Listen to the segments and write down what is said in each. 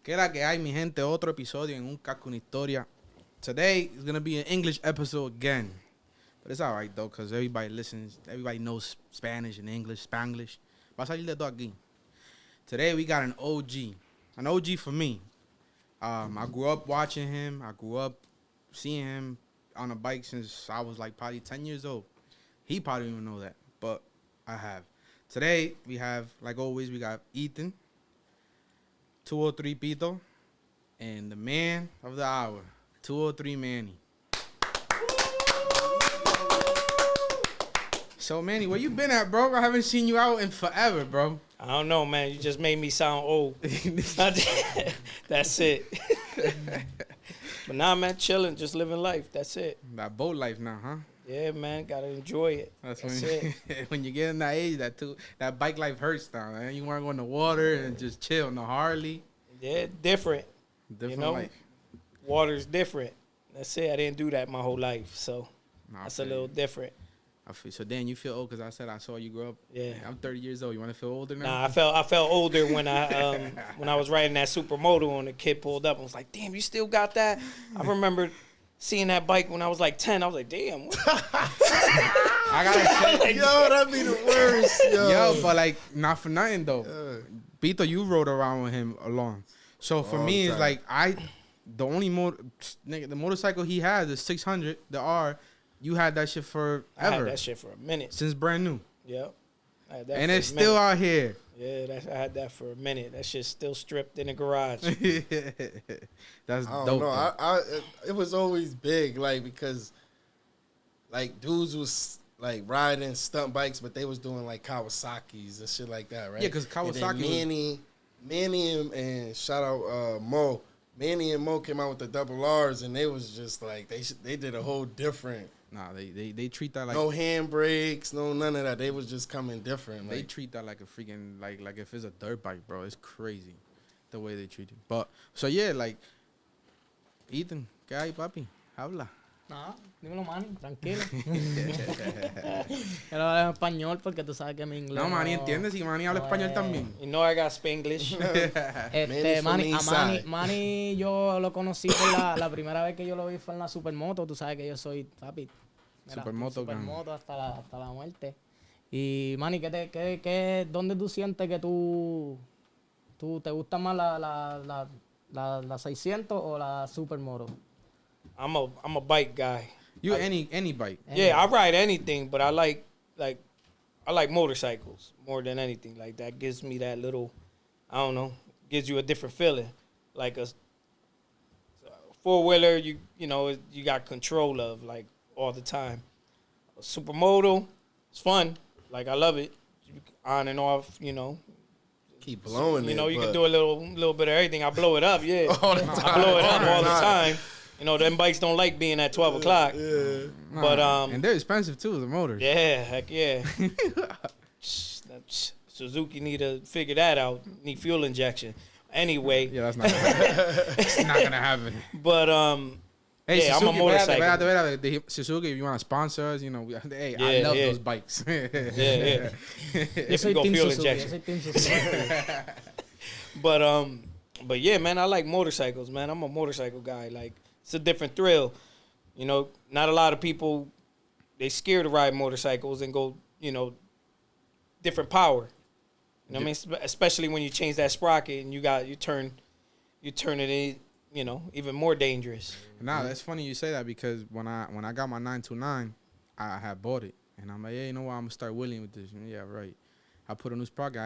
¿Qué la que hay, mi gente? Otro episodio en un Casco Una Historia. Today is going to be an English episode again. But it's all right, though, because everybody listens. Everybody knows Spanish and English, Spanglish. Va a salir de todo aquí. Today we got an OG. An OG for me. I grew up watching him. I grew up seeing him on a bike since I was like probably 10 years old. He probably don't even know that, but I have. Today we have, like always, we got Ethan, 203 Pito, and the man of the hour, 203Manny. So, Manny, where you been at, bro? I haven't seen you out in forever, bro. I don't know, man. You just made me sound old. That's it. But nah, man, chilling, just living life. That's it. That boat life now, huh? Yeah, man, gotta enjoy it. That's it. When you get in that age, that bike life hurts now, man. You want to go in the water and just chill on the Harley. Yeah, different. Different life. Water's different. That's it. I didn't do that my whole life, so that's a little different. I feel so. Dan, you feel old because I said I saw you grow up. Yeah, I'm 30 years old. You want to feel older now? Nah, I felt older when I was riding that supermoto and the kid pulled up and was like, "Damn, you still got that?" I remember seeing that bike when I was like 10. I was like, "Damn." I gotta say, yo, that'd be the worst. Yo, but like, not for nothing though. Pito, you rode around with him along. So for me, it's like the only the motorcycle he has is 600, the R. You had that shit forever. I had that shit for a minute. Since brand new. Yep. And it's still out here. Yeah, I had that for a minute. That shit's still stripped in the garage. That's I dope. don't know. It was always big, like, because like dudes was like riding stunt bikes, but they was doing like Kawasaki's and shit like that, right? Yeah, because Kawasaki. Manny and shout out Mo. Manny and Mo came out with the double R's, and they was just like they did a whole different. Nah, they treat that like no handbrakes, no none of that. They was just coming different. They treat that like a freaking like if it's a dirt bike, bro. It's crazy the way they treat it. But so yeah, like Ethan, ¿qué hay, papi? Habla. No, dímelo, Manny, tranquilo. Quiero hablar en español porque tú sabes que mi inglés. No, Manny, ¿entiendes? Si Manny habla español también. You know I got Spanglish. Manny yo lo conocí por la primera vez que yo lo vi fue en la supermoto. Tú sabes que yo soy, papi. Supermoto hasta la muerte. Y, Manny, ¿dónde tú sientes que tú te gusta más la 600 o la supermoto? I'm a bike guy. You any bike? Yeah, I ride anything, but I like motorcycles more than anything. Like that gives me that little, I don't know, gives you a different feeling. Like a four-wheeler, you know you got control of like all the time. A supermoto, it's fun. Like I love it, on and off. You know. Keep blowing it. You know, you can do a little bit of everything. I blow it up, yeah. All the time. I blow it up all the time. You know, them bikes don't like being at 12 o'clock. Yeah. But and they're expensive too, the motors. Yeah, heck yeah. Suzuki need to figure that out. Need fuel injection. Anyway. Yeah, that's not gonna happen. It's not gonna happen. But hey, yeah, Suzuki, I'm a motorcycle. Wait, Suzuki, if you want to sponsor us, you know, I love those bikes. Yeah. If we go fuel injection. But yeah, man, I like motorcycles, man. I'm a motorcycle guy. Like, it's a different thrill. You know, not a lot of people, they scared to ride motorcycles and go, you know, different power. You know what I mean? Especially when you change that sprocket and you turn it in, you know, even more dangerous. Nah, that's funny you say that because when I got my 929, I had bought it. And I'm like, yeah, you know what? I'm going to start wheeling with this. Yeah, right. I put a new sprocket.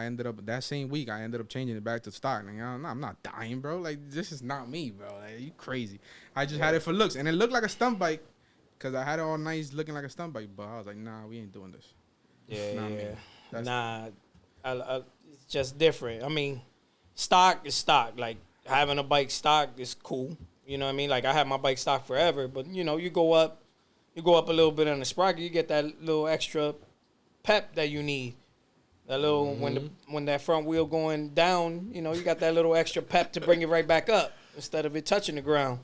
That same week, I ended up changing it back to stock. And I'm not dying, bro. Like, this is not me, bro. Like, you crazy. I just had it for looks. And it looked like a stunt bike because I had it all nice looking like a stunt bike. But I was like, nah, we ain't doing this. Yeah. It's just different. I mean, stock is stock. Like, having a bike stock is cool. You know what I mean? Like, I had my bike stock forever. But, you know, you go up a little bit on the sprocket, you get that little extra pep that you need. That little when that front wheel going down, you know, you got that little extra pep to bring it right back up instead of it touching the ground.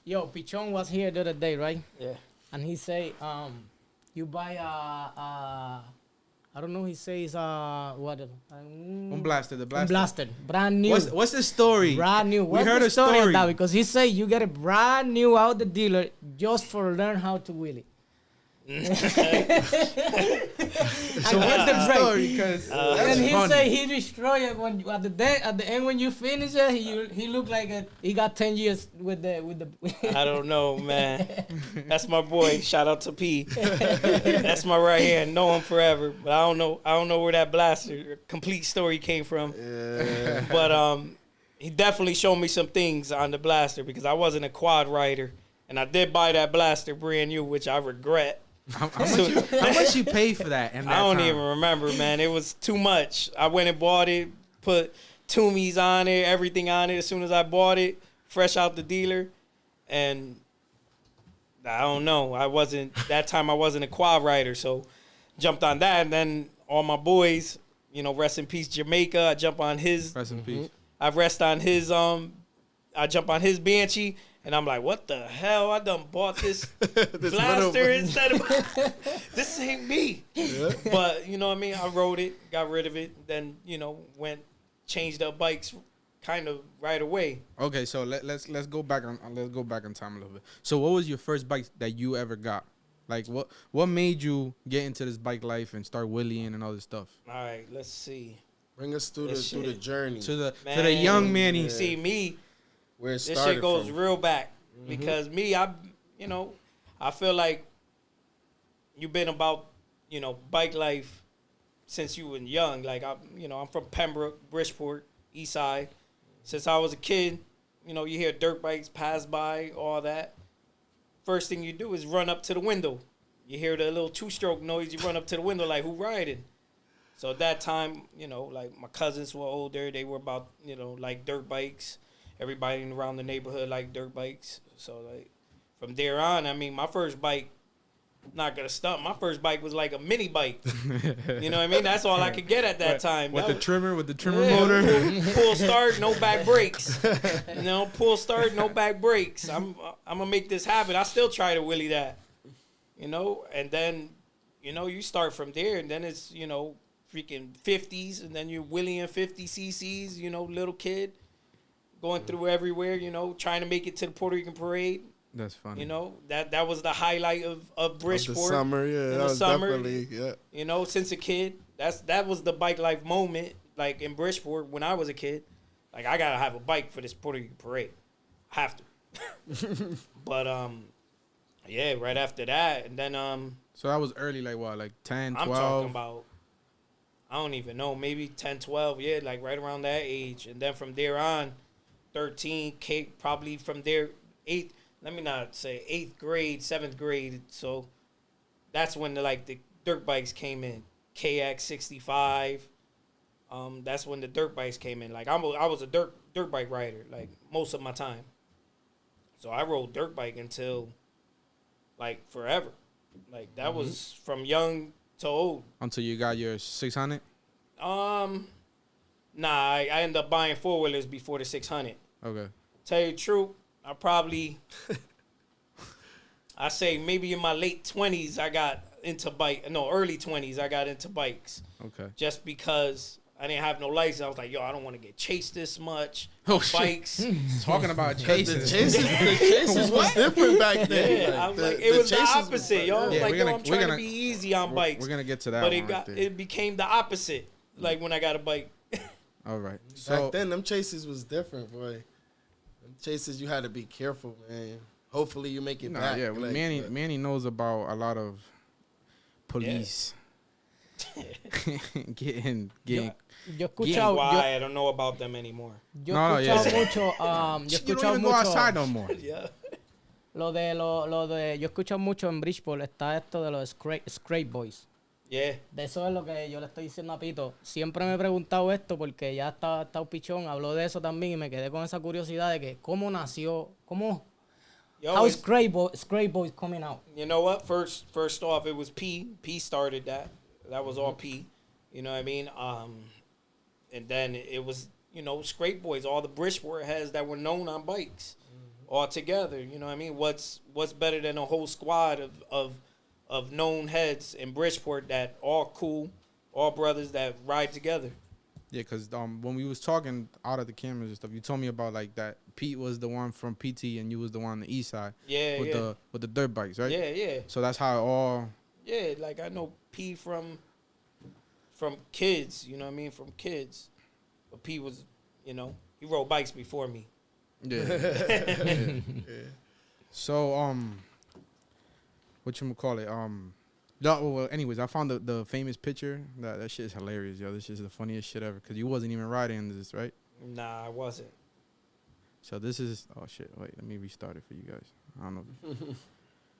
Yo, Pichon was here the other day, right? Yeah. And he say, you buy a I don't know. He says what? Un blaster, the Un blaster. blaster, brand new. What's the story? Brand new. We What's heard the a story of story. that? Because he said you get it brand new out the dealer just for learn how to wheel it. So what's the story? Because And he funny. say he destroyed it when at the end when you finish it. He looked like he got 10 years with the. I don't know, man. That's my boy. Shout out to P. That's my right hand. Know him forever. But I don't know where that blaster complete story came from. Yeah. But he definitely showed me some things on the blaster because I wasn't a quad rider, and I did buy that blaster brand new, which I regret. How much you pay for that? And I don't even remember, man. It was too much. I went and bought it, put Toomies on it, everything on it as soon as I bought it, fresh out the dealer. And I don't know. That time I wasn't a quad rider, so jumped on that. And then all my boys, rest in peace Jamaica. I jump on his. Rest in peace. I rest on his. I jump on his Banshee. And I'm like, what the hell? I done bought this blaster instead of... This ain't me. Yeah. But, you know what I mean? I rode it, got rid of it, then, changed up bikes kind of right away. Okay, so let's go back in time a little bit. So what was your first bike that you ever got? Like what made you get into this bike life and start wheeling and all this stuff? All right, let's see. Bring us through the journey. To the young Manny. You see me, Where it this started shit goes from. real back. Because me, I feel like you've been about, bike life since you were young. Like, I'm from Pembroke, Bridgeport, East Side. Since I was a kid, you hear dirt bikes pass by, all that. First thing you do is run up to the window. You hear the little two-stroke noise, you run up to the window like, who riding? So at that time, like my cousins were older. They were about, like dirt bikes. Everybody around the neighborhood liked dirt bikes. So, like, from there on, I mean, my first bike, not going to stump, my first bike was like a mini bike. You know what I mean? That's all I could get at that time. With That the was- trimmer Yeah, motor. Pull start, no back brakes. Pull start, no back brakes. I'm gonna make this happen. I still try to wheelie that. And then, you start from there, and then it's, freaking 50s, and then you're wheeling 50 cc's, little kid, going through everywhere, trying to make it to the Puerto Rican parade. That's funny. That was the highlight of Bridgeport. Of the summer, yeah. In That the was summer, definitely, yeah. Since a kid, that was the bike life moment. Like in Bridgeport, when I was a kid, like I gotta have a bike for this Puerto Rican parade. I have to. But yeah, right after that, and then So that was early, like what, like 10, 12? I'm talking about, I don't even know, maybe 10, 12, yeah, like right around that age. And then from there on, 13, probably from there, 8th, let me not say 8th grade, 7th grade. So that's when the dirt bikes came in. KX 65. That's when the dirt bikes came in. Like I was a dirt bike rider, like most of my time. So I rode dirt bike until like forever. Like that was from young to old. Until you got your 600? Nah, I ended up buying 4-wheelers before the 600. Okay. Tell you the truth, I say maybe in my late 20s I got into early 20s I got into bikes. Okay. Just because I didn't have no license. I was like, I don't want to get chased this much. Oh, shit. Bikes. Talking about The chases. chases was different back then. Yeah, I was like, the it was the chases was opposite, yo. I was Yeah, like, we're gonna- I'm trying we're to gonna- be easy on bikes. We're going to get to that But one it became the opposite, like when I got a bike. All right. Back So then, them chases was different, boy. Them chases, you had to be careful, man. Hopefully, you make it back. yeah, like, Manny knows about a lot of police getting Yo he That's escuchado, why I don't know about them anymore. yo No, he yeah. escuchado mucho, yo he you don't escuchado even go outside mucho, no more. Yeah. lo de, yo he escuchado mucho en Bridgeport, está esto de los scrape boys. Yeah. De eso es lo que yo le estoy diciendo a Pito. Siempre me he preguntado esto porque ya está un pichón, habló de eso también y me quedé con esa curiosidad de que cómo nació, how scrape boys coming out. You know what? First off, it was P. P started that. That was all P. You know what I mean? And then it was, scrape boys, all the Bridgeport heads that were known on bikes, all together. You know what I mean? What's better than a whole squad of known heads in Bridgeport that all cool, all brothers that ride together. Yeah, because when we was talking out of the cameras and stuff, you told me about like that Pete was the one from PT and you was the one on the east side. Yeah, with the dirt bikes, right? Yeah. So that's how it all. Yeah, like I know P from kids, you know what I mean? From kids. But P was, he rode bikes before me. Yeah. So whatchamacallit? Well, anyways, I found the famous picture. That shit is hilarious, yo. This shit is the funniest shit ever. Because you wasn't even riding in this, right? Nah, I wasn't. So this is... Oh, shit. Wait, let me restart it for you guys. I don't know.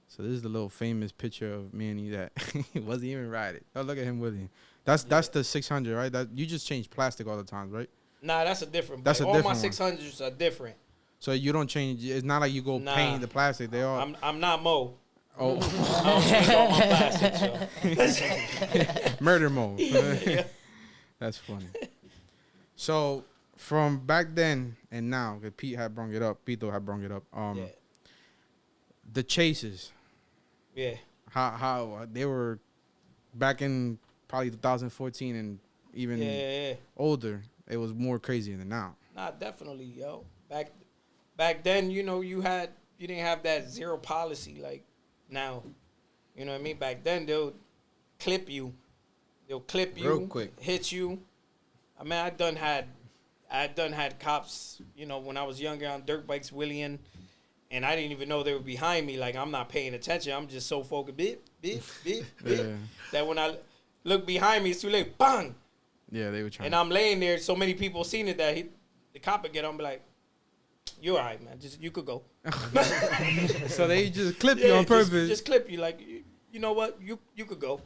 So this is the little famous picture of Manny that he wasn't even riding. Oh, look at him with him. That's the 600, right? That you just change plastic all the time, right? Nah, that's a different bike. That's a all different my 600s are different. So you don't change... It's not like you go paint the plastic. They all... I'm not Mo. Oh. I don't change all my plastic, so. Murder mode. Yeah. That's funny. So from back then and now, because Pito had brought it up. Yeah. The chases. Yeah. How they were back in probably 2014 and even older. It was more crazy than now. Nah, definitely, yo. Back then, you didn't have that zero policy like now. You know what I mean? Back then they'll clip you. They'll clip you real quick, hit you. I mean, I done had cops, when I was younger on dirt bikes wheeling, and I didn't even know they were behind me. Like, I'm not paying attention. I'm just so focused, beep, beep, beep, beep, that when I look behind me, it's too late. Bang! Yeah, they were trying. And I'm laying there. So many people seen it that the cop would get on and be like, "You're all right, man. You could go." So they just clip you on purpose. Just clip you. Like, you know what? You could go.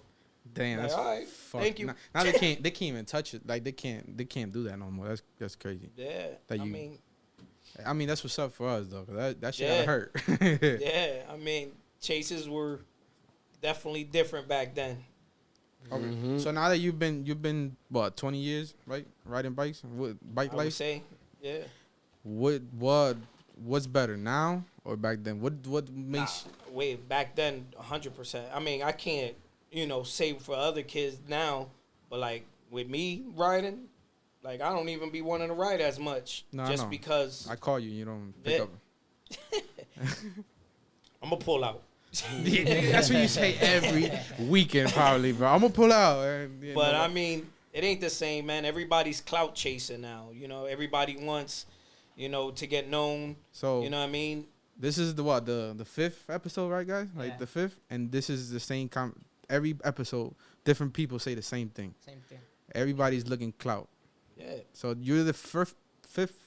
Damn, that's all right. Thank you. Now they can't even touch it. Like they can't do that no more. That's crazy. Yeah. I mean that's what's up for us though. 'Cause that shit gotta hurt. Yeah. I mean, chases were definitely different back then. Okay. Mm-hmm. So now that you've been what 20 years, right? Riding bikes, bike I life. would say, yeah. What's better now or back then? What makes? Wait, back then, 100%. I mean, I can't, say for other kids now, but like with me riding, like I don't even be wanting to ride as much just because I call you, you don't pick up. I'm gonna pull out. That's what you say every weekend, probably, bro. I'm gonna pull out. But I mean, it ain't the same, man. Everybody's clout chasing now. Everybody wants, to get known. So you know what I mean. This is the fifth episode, right, guys? Like the fifth, and this is the same. Every episode, different people say the same thing. Same thing. Everybody's looking clout. Yeah. So you're the fifth,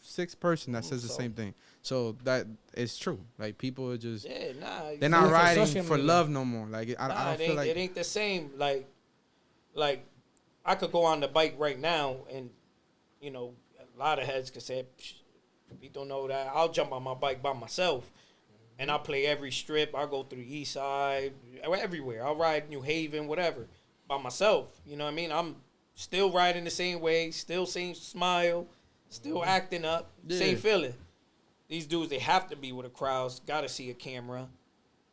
sixth person that says the same thing. So that is true. Like people are just they're not riding for love no more. Like I don't feel like it ain't the same. Like I could go on the bike right now, and a lot of heads could say, "We don't know that." I'll jump on my bike by myself, and I'll play every strip. I'll go through the east side, everywhere. I'll ride New Haven, whatever, by myself. You know what I mean? I'm still riding the same way, still same smile, still acting up, same feeling. These dudes, they have to be with a crowd, got to see a camera.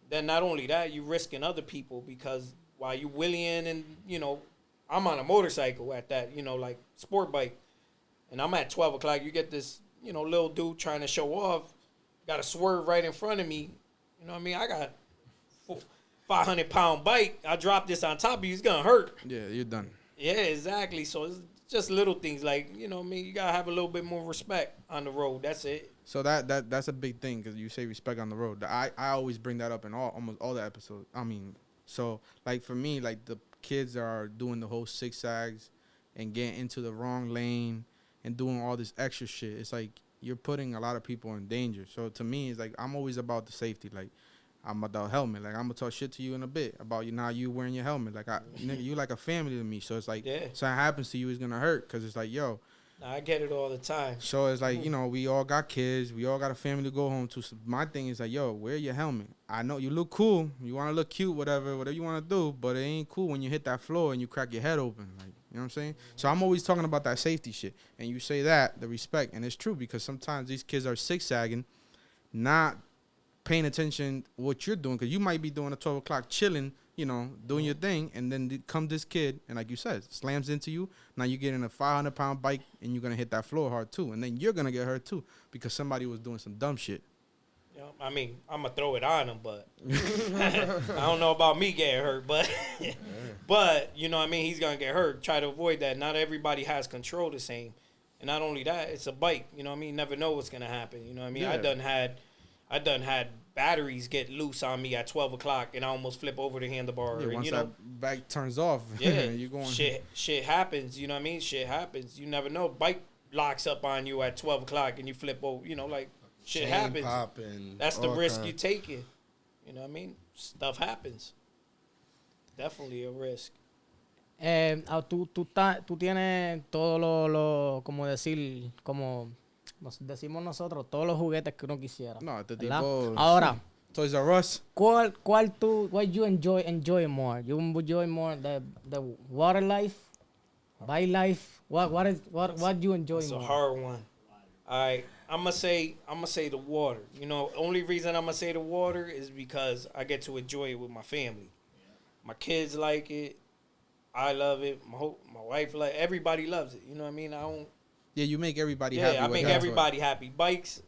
Then not only that, you risking other people because while you wheeling and, I'm on a motorcycle at that, like sport bike. And I'm at 12 o'clock. You get this, little dude trying to show off, got to swerve right in front of me. You know what I mean? I got 500-pound bike. I drop this on top of you, it's going to hurt. Yeah, you're done. Yeah, exactly. So it's just little things like, you got to have a little bit more respect on the road. That's it. So that's a big thing because you say respect on the road. I always bring that up in almost all the episodes. I mean, so like for me, like the kids are doing the whole zigzags and getting into the wrong lane and doing all this extra shit. It's like you're putting a lot of people in danger. So to me, it's like I'm always about the safety. Like I'm about the helmet. Like I'm gonna talk shit to you in a bit about you wearing your helmet. Like nigga, you like a family to me. So it's like something happens to you, it's gonna hurt because it's like I get it all the time. So it's like, we all got kids. We all got a family to go home to. So my thing is like, wear your helmet. I know you look cool. You want to look cute, whatever you want to do. But it ain't cool when you hit that floor and you crack your head open. Like, you know what I'm saying? So I'm always talking about that safety shit. And you say that, the respect. And it's true because sometimes these kids are zigzagging, not paying attention what you're doing, because you might be doing a 12 o'clock chilling, doing your thing, and then come this kid, and like you said, slams into you. Now you're getting a 500-pound bike, and you're gonna hit that floor hard too, and then you're gonna get hurt too because somebody was doing some dumb shit. I mean, I'm gonna throw it on him, but I don't know about me getting hurt, but but you know what I mean, he's gonna get hurt. Try to avoid that. Not everybody has control the same, and not only that, it's a bike. You know what I mean? Never know what's gonna happen. You know what I mean? Yeah. I done had batteries get loose on me at 12 o'clock, and I almost flip over the handlebar. Yeah, once you that know, bike turns off, yeah, you're going. Shit happens. You know what I mean? Shit happens. You never know. Bike locks up on you at 12 o'clock, and you flip over. You know, like. Shit Chain happens. Popping, that's the risk you taking. You know what I mean? Stuff happens. Definitely a risk. Tú tienes todos los, como decir, como nos decimos nosotros, todos los juguetes que uno quisiera. No, este ¿verdad? tipo. Ahora, Toys R Us. what you enjoy more? You enjoy more the water life, bike life? What you enjoy It's more? a hard one. All right. I'm gonna say the water. You know, only reason I'm gonna say the water is because I get to enjoy it with my family. My kids like it. I love it. My wife everybody loves it. You know what I mean? Yeah, you make everybody happy. Yeah, I make everybody happy. Bikes,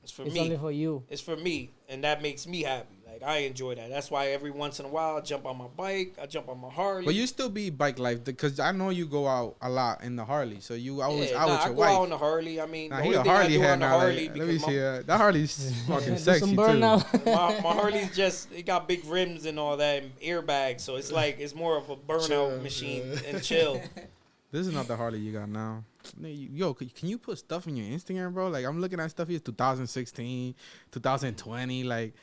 it's It's me. only for you. It's for me, and that makes me happy. Like, I enjoy that. That's why every once in a while I jump on my bike, I jump on my Harley. But you still be bike life, because I know you go out a lot in the Harley, so you always out with I your go wife. out on the Harley. I mean, Nah, the he only a thing I Harley do head on the now. Harley Let me because see. That Harley's fucking Do sexy some too. burnout. my Harley's just, it got big rims and all that and airbags, so it's like it's more of a burnout machine and chill. This is not the Harley you got now. Yo, can you put stuff in your Instagram, bro? Like, I'm looking at stuff here, 2016, 2020. Like,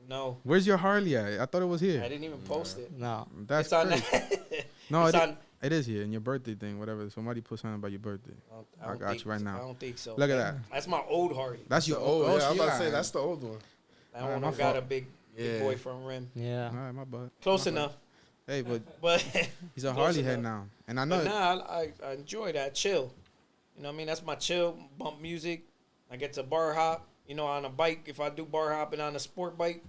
No, where's your Harley at? I thought it was here. I didn't even post it. No. That's It's on crazy. that. No, It's on. it is here in your birthday thing, whatever. Somebody put something about your birthday. I don't got think you right so. now. I don't think so. Look at that. That's my old Harley. That's your Oh, old. yeah, I was shit. about to say that's the old one. That Alright, one my don't got fault. a big Yeah. boyfriend rim. Yeah. All right, my bad. Close My bad. enough. Hey, but But he's a Close Harley head enough. now, and I know. But nah, I enjoy that chill. You know what I mean? That's my chill bump music. I get to bar hop. You know, on a bike. If I do bar hopping on a sport bike,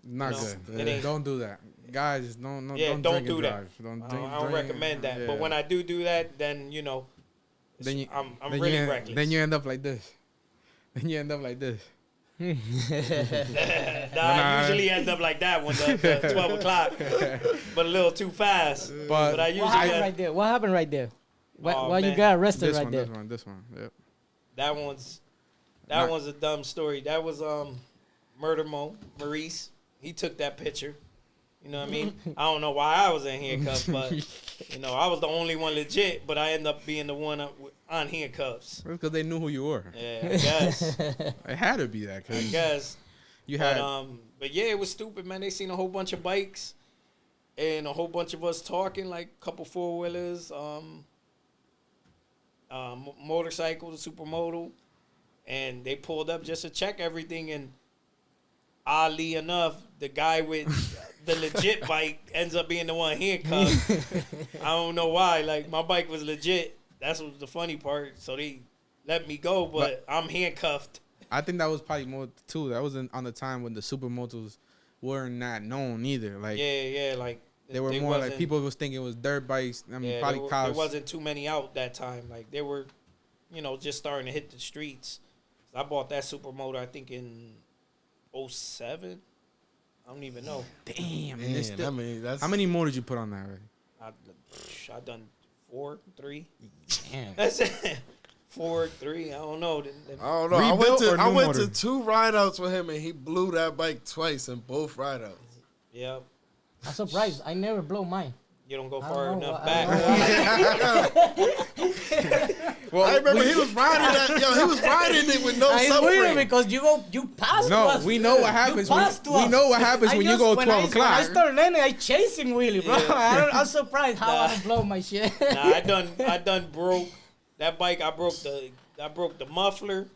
Not No, good. it ain't. Don't do that, guys. Don't Yeah, don't don't drink do and that. drive. Don't I drink, don't drink, recommend that. yeah. But when I do that, then you know, Then you- I'm then really you, reckless. Then you end up like this. Then you end up like this. I usually end up like that when the 12 o'clock, but a little too fast. But I usually What happened right there? What happened right there? Oh, Why you man. got arrested This right one, there? this one. Yep. that one's Nah. a dumb story. That was Murder Maurice. He took that picture. You know what I mean? I don't know why I was in handcuffs, but you know I was the only one legit. But I ended up being the one on handcuffs. That's because they knew who you were. Yeah, I guess. It had to be that. I Cause guess. you had. But yeah, it was stupid, man. They seen a whole bunch of bikes and a whole bunch of us talking, like a couple 4-wheelers, motorcycle, the supermoto, and they pulled up just to check everything. And oddly enough, the guy with the legit bike ends up being the one handcuffed. I don't know why. Like, my bike was legit. That's what was the funny part. So they let me go, but I'm handcuffed. I think that was probably more too. That was on the time when the supermotos weren't that known either. Like Yeah, like they were more like people was thinking it was dirt bikes. I mean, probably there cops. wasn't too many out that time. Like, they were, just starting to hit the streets. I bought that supermoto, I think, in 07. I don't even know. Damn. Man, and it's still- I mean, that's how many more did you put on that already? I done 4, 3. Damn. That's it. 4, 3. I don't know. I don't know. Rebuilt or I new went to motor? 2 ride-outs with him, and he blew that bike twice in both ride-outs. Yeah. I'm surprised. I never blow mine. You don't go I far don't know, enough I back. don't know. Well, I remember he was riding that. Yo, he was riding it with no It's weird subframe. because you pass No, to us. we know what happens You when- pass to we us. know what happens I when you just- go when 12 I o'clock. start learning, I chasing Willie, bro. Yeah. I'm surprised how I don't blow my shit. Nah, I done broke that bike. I broke the muffler.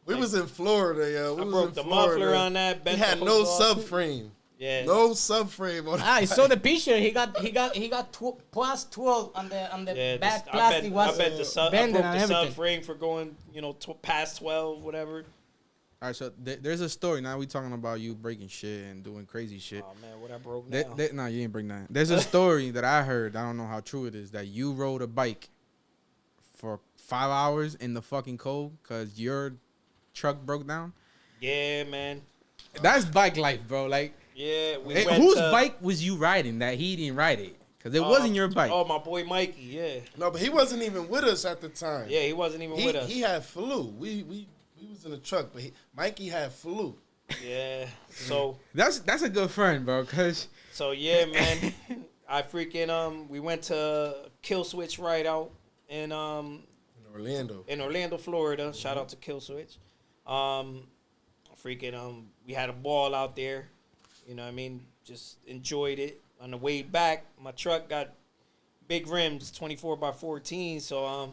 We was in Florida, yo. We I was broke in the Florida. muffler on that. He bent had the no hook off. subframe. Yeah. No subframe on I saw the picture. He got plus 12 on the Yeah, back I plastic bet was the sub. I bending broke and the everything. subframe for going, past 12, whatever. All right, so there's a story. Now we talking about you breaking shit and doing crazy shit. Oh man, what I broke now? Nah, you ain't break nothing. There's a story that I heard. I don't know how true it is, that you rode a bike for 5 hours in the fucking cold because your truck broke down. Yeah, man. That's bike life, bro. Like, Yeah, we hey, went whose to, bike was you riding that he didn't ride it? Because it wasn't your bike. Oh, my boy Mikey. Yeah. No, but he wasn't even with us at the time. Yeah, he wasn't even with us. He had flu. We was in the truck, but Mikey had flu. Yeah. So That's a good friend, bro. Cause yeah, man. I freaking we went to Kill Switch Ride Out in In Orlando, Florida. Shout out to Kill Switch. We had a ball out there. You know what I mean? Just enjoyed it. On the way back, my truck got big rims, 24x14. So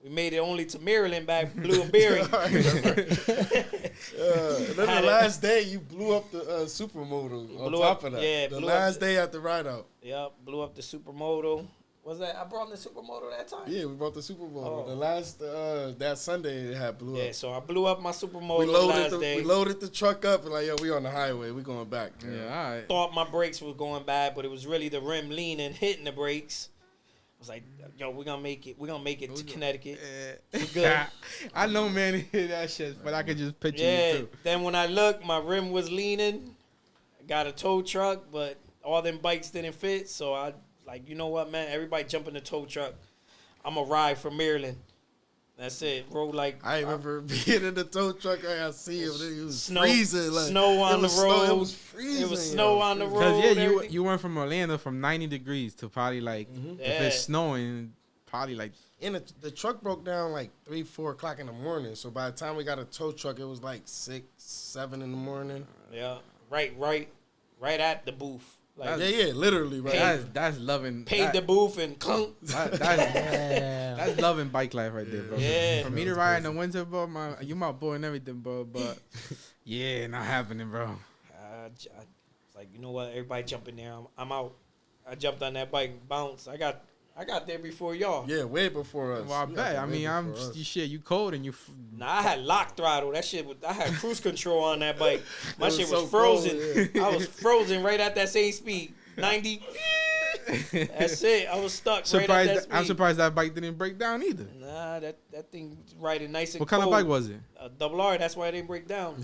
we made it only to Maryland back, blew a bearing. And then the last day, you blew up the supermoto on top of that. Yeah, the last day at the ride out. Yep, blew up the supermoto. Was that? I brought the supermoto that time? Yeah, we brought the supermoto. Oh. The last that Sunday it had blew up. Yeah, so I blew up my supermoto We last day. we loaded the truck up and like, yo, we on the highway. We going back. yeah, all right. Thought my brakes was going bad, but it was really the rim leaning, hitting the brakes. I was like, yo, we're gonna make it. We're gonna make it to Connecticut. We good. I know, man, that shit, but I could just picture you Yeah. too. Then when I looked, my rim was leaning. I got a tow truck, but all them bikes didn't fit. So I like, you know what, man? Everybody jump in the tow truck. I'm gonna ride from Maryland. That's it. Rode like I remember being in the tow truck. I see him. It was Snow- freezing. Like, snow on the road. It was freezing. It was snow on the road. Cause yeah, everything. you went from Orlando from 90 degrees to probably like if Yeah. it's snowing, probably like And the truck broke down like 3-4 o'clock in the morning. So by the time we got a tow truck, it was like 6-7 in the morning. Yeah, right at the booth. Like Yeah, literally, right. that's loving. paid the booth and clunk. That's Yeah. that's loving bike life right there, bro. Yeah. For me to ride in the winter, bro, you my boy and everything, bro. But yeah, not happening, bro. I was like, you know what? Everybody jump in there. I'm out. I jumped on that bike, bounced. I got there before y'all. Yeah, way before us. Well, I We got bet. there I way mean, before us. you shit. You cold and you. Nah, I had lock throttle. That shit was, I had cruise control on that bike. My was shit so was frozen. cold, I was frozen right at that same speed. 90. That's it. I was stuck right at Surprised. that speed. I'm surprised that bike didn't break down either. Nah, that thing was riding nice and What kind of cold. bike was it? A double R. That's why it didn't break down.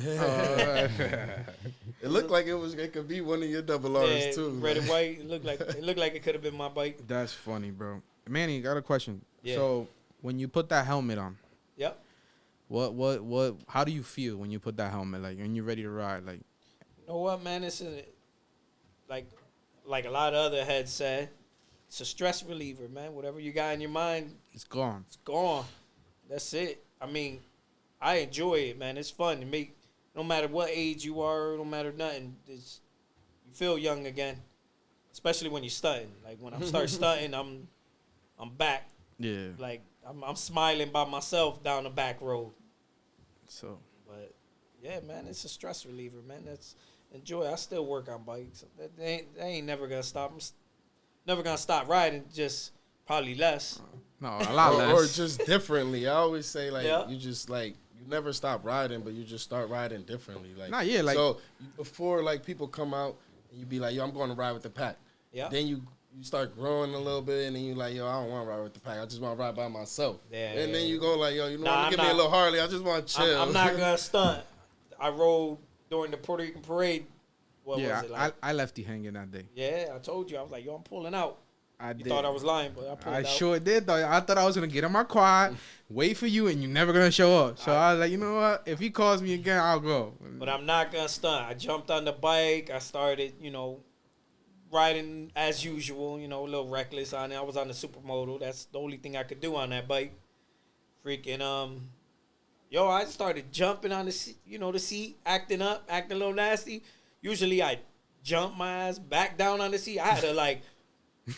It looked like it could be one of your double R's Yeah, too. red and white. It looked like it could have been my bike. That's funny, bro. Manny, got a question. Yeah. So when you put that helmet on, Yep. what? How do you feel when you put that helmet? Like when you're ready to ride? Like You know what, man? It's like a lot of other heads said, it's a stress reliever, man. Whatever you got in your mind, it's gone. it's gone. That's it. I mean, I enjoy it, man. It's fun to make. No matter what age you are, no matter nothing, you feel young again. Especially when you're stunting. Like when I start stunting, I'm back. Yeah. Like I'm smiling by myself down the back road. So But yeah, man, it's a stress reliever, man. That's enjoy. I still work on bikes. That ain't never gonna stop. Never gonna stop riding. Just probably less. no, a lot less. or just differently. I always say like Yeah. you just like you never stop riding, but you just start riding differently. Like Nah, yeah, like- so before like people come out and you be like, yo, I'm going to ride with the pack. Yeah. Then you start growing a little bit, and then you like, yo, I don't want to ride with the pack. I just want to ride by myself. Yeah, And then yeah. you go like, yo, you know, Nah, what, give I'm me a not- little Harley. I just want to chill. I'm not gonna stunt. I rode during the Puerto Rican parade. What yeah, was it like? I left you hanging that day. Yeah, I told you. I was like, yo, I'm pulling out. I You did. thought I was lying, but I pulled I out. sure did though. I thought I was gonna get on my quad, wait for you, and you're never gonna show up. So I was like, you know what? If he calls me again, I'll go. But I'm not gonna stunt. I jumped on the bike. I started, riding as usual. A little reckless on it. I was on the supermoto. That's the only thing I could do on that bike. Freaking I started jumping on the seat, the seat, acting up, acting a little nasty. Usually I jump my ass back down on the seat. I had to like,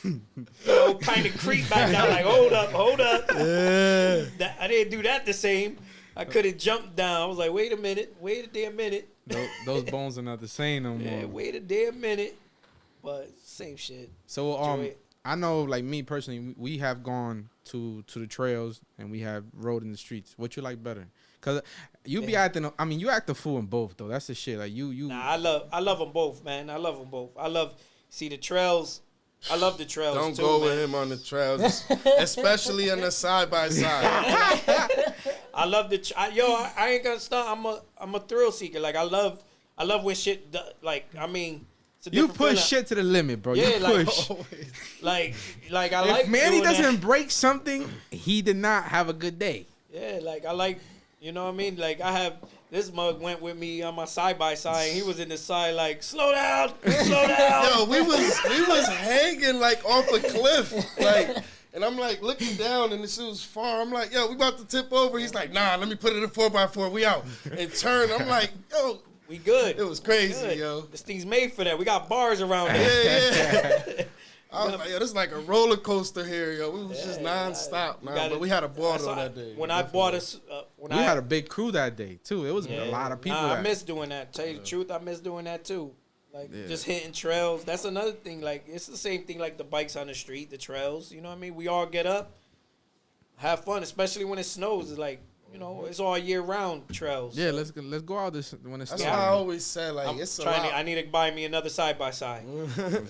kind of creep back down. Like, hold up. I didn't do that the same. I could have jumped down. I was like, wait a damn minute. Those bones are not the same no more. Yeah, wait a damn minute. But same shit. So Enjoy it. I know, like me personally, we have gone to the trails and we have rode in the streets. What you like better? Cause you be acting. I mean, you act a fool in both though. That's the shit. Like you. Nah, I love them both, man. I love them both. See the trails. I love the trails. Don't too, go man. with him on the trails, especially on the side by side. I love I ain't gonna stop. I'm a thrill seeker. Like I love when shit. Like I mean, it's a You different push feeling. shit to the limit, bro. Yeah, you like- push. Like I If like. Manny doing doesn't that. break something, he did not have a good day. Yeah, like I like. You know what I mean? Like I have this mug went with me on my side by side. And he was in the side like slow down. Yo, we was hanging like off a cliff, like, and I'm like looking down, and the shit was far. I'm like, yo, we about to tip over. He's like, nah, let me put it in 4x4. We out and turn. I'm like, yo, We good. it was crazy, Good. yo. This thing's made for that. We got bars around it. Yeah. I was like, yo, this is like a roller coaster here, yo. We was just nonstop, man. But we had a ball though that day. When I bought us, We had a big crew that day too. It was a lot of people. Nah, I that- miss doing that. Tell you the truth, I miss doing that too. Like Yeah. just hitting trails. That's another thing. Like it's the same thing like the bikes on the street, the trails. You know what I mean? We all get up, have fun, especially when it snows. It's like, you know, it's all year round trails. Yeah, So let's go out this when it's That's snowing. why I always said, like, I'm it's a trying lot. to, I need to buy me another side by side.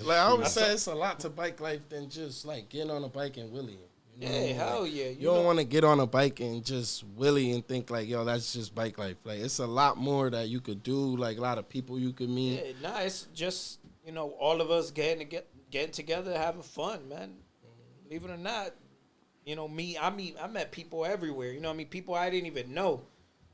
Like I always say, it's a lot to bike life than just like getting on a bike and wheelie. You know what I Yeah, mean? hell Like, yeah. You don't want to get on a bike and just wheelie and think like, yo, that's just bike life. Like it's a lot more that you could do. Like a lot of people you could meet. Yeah, nah, it's just, you know, all of us getting together, having fun, man. Believe it or not, you know, I met people everywhere. You know what I mean? People I didn't even know.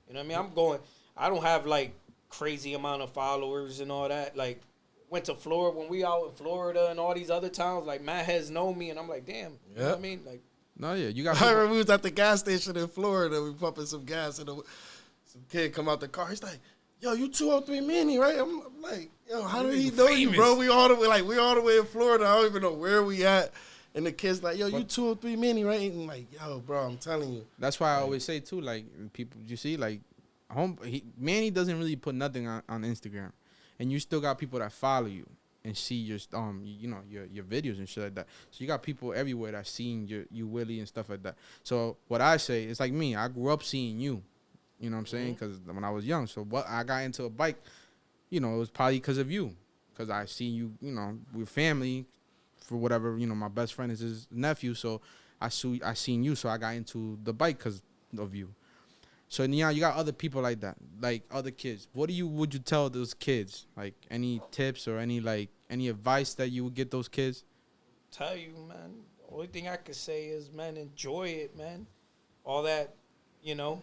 You know what I mean? I don't have like crazy amount of followers and all that. Like, went to Florida when we out in Florida and all these other towns. Like, Matt has known me, and I'm like, damn. You know what I mean? Like, No, yeah, you got. I remember we was at the gas station in Florida. We pumping some gas, and some kid come out the car. He's like, "Yo, you 203Manny, right?" I'm like, "Yo, how did he know you, bro? We all the way in Florida. I don't even know where we at." And the kid's like, "Yo, you 203Manny, right?" And I'm like, "Yo, bro, I'm telling you." That's why I always say too, like people, you see, like Manny doesn't really put nothing on Instagram, and you still got people that follow you and see your your videos and shit like that. So you got people everywhere that seeing you Willie and stuff like that. So what I say, it's like me. I grew up seeing you. You know what I'm saying? Because when I was young, so what I got into a bike, you know, it was probably because of you, because I seen you. You know, we're family. For whatever, you know, my best friend is his nephew, so I seen you, so I got into the bike because of you. So now you got other people like that, like other kids. What would you tell those kids? Like any tips or any advice that you would get those kids? tell you, man, the only thing I could say is, man, enjoy it, man. All that, you know,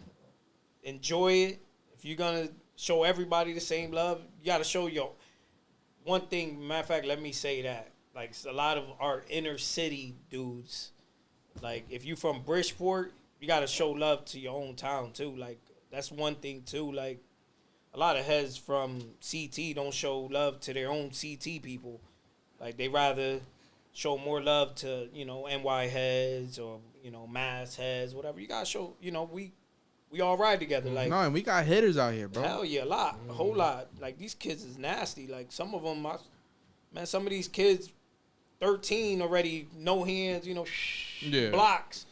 enjoy it. If you're going to show everybody the same love, you got to show your one thing. Matter of fact, let me say that. Like, a lot of our inner city dudes, like, if you from Bridgeport, you got to show love to your own town, too. Like, that's one thing, too. Like, a lot of heads from CT don't show love to their own CT people. Like, they rather show more love to, you know, NY heads or, you know, Mass heads, whatever. You got to show, you know, we all ride together. Like, No, and we got hitters out here, bro. hell yeah, a lot, a whole lot. Like, these kids is nasty. Like, some of them, man, some of these kids, 13 already, no hands, you know, Yeah. blocks.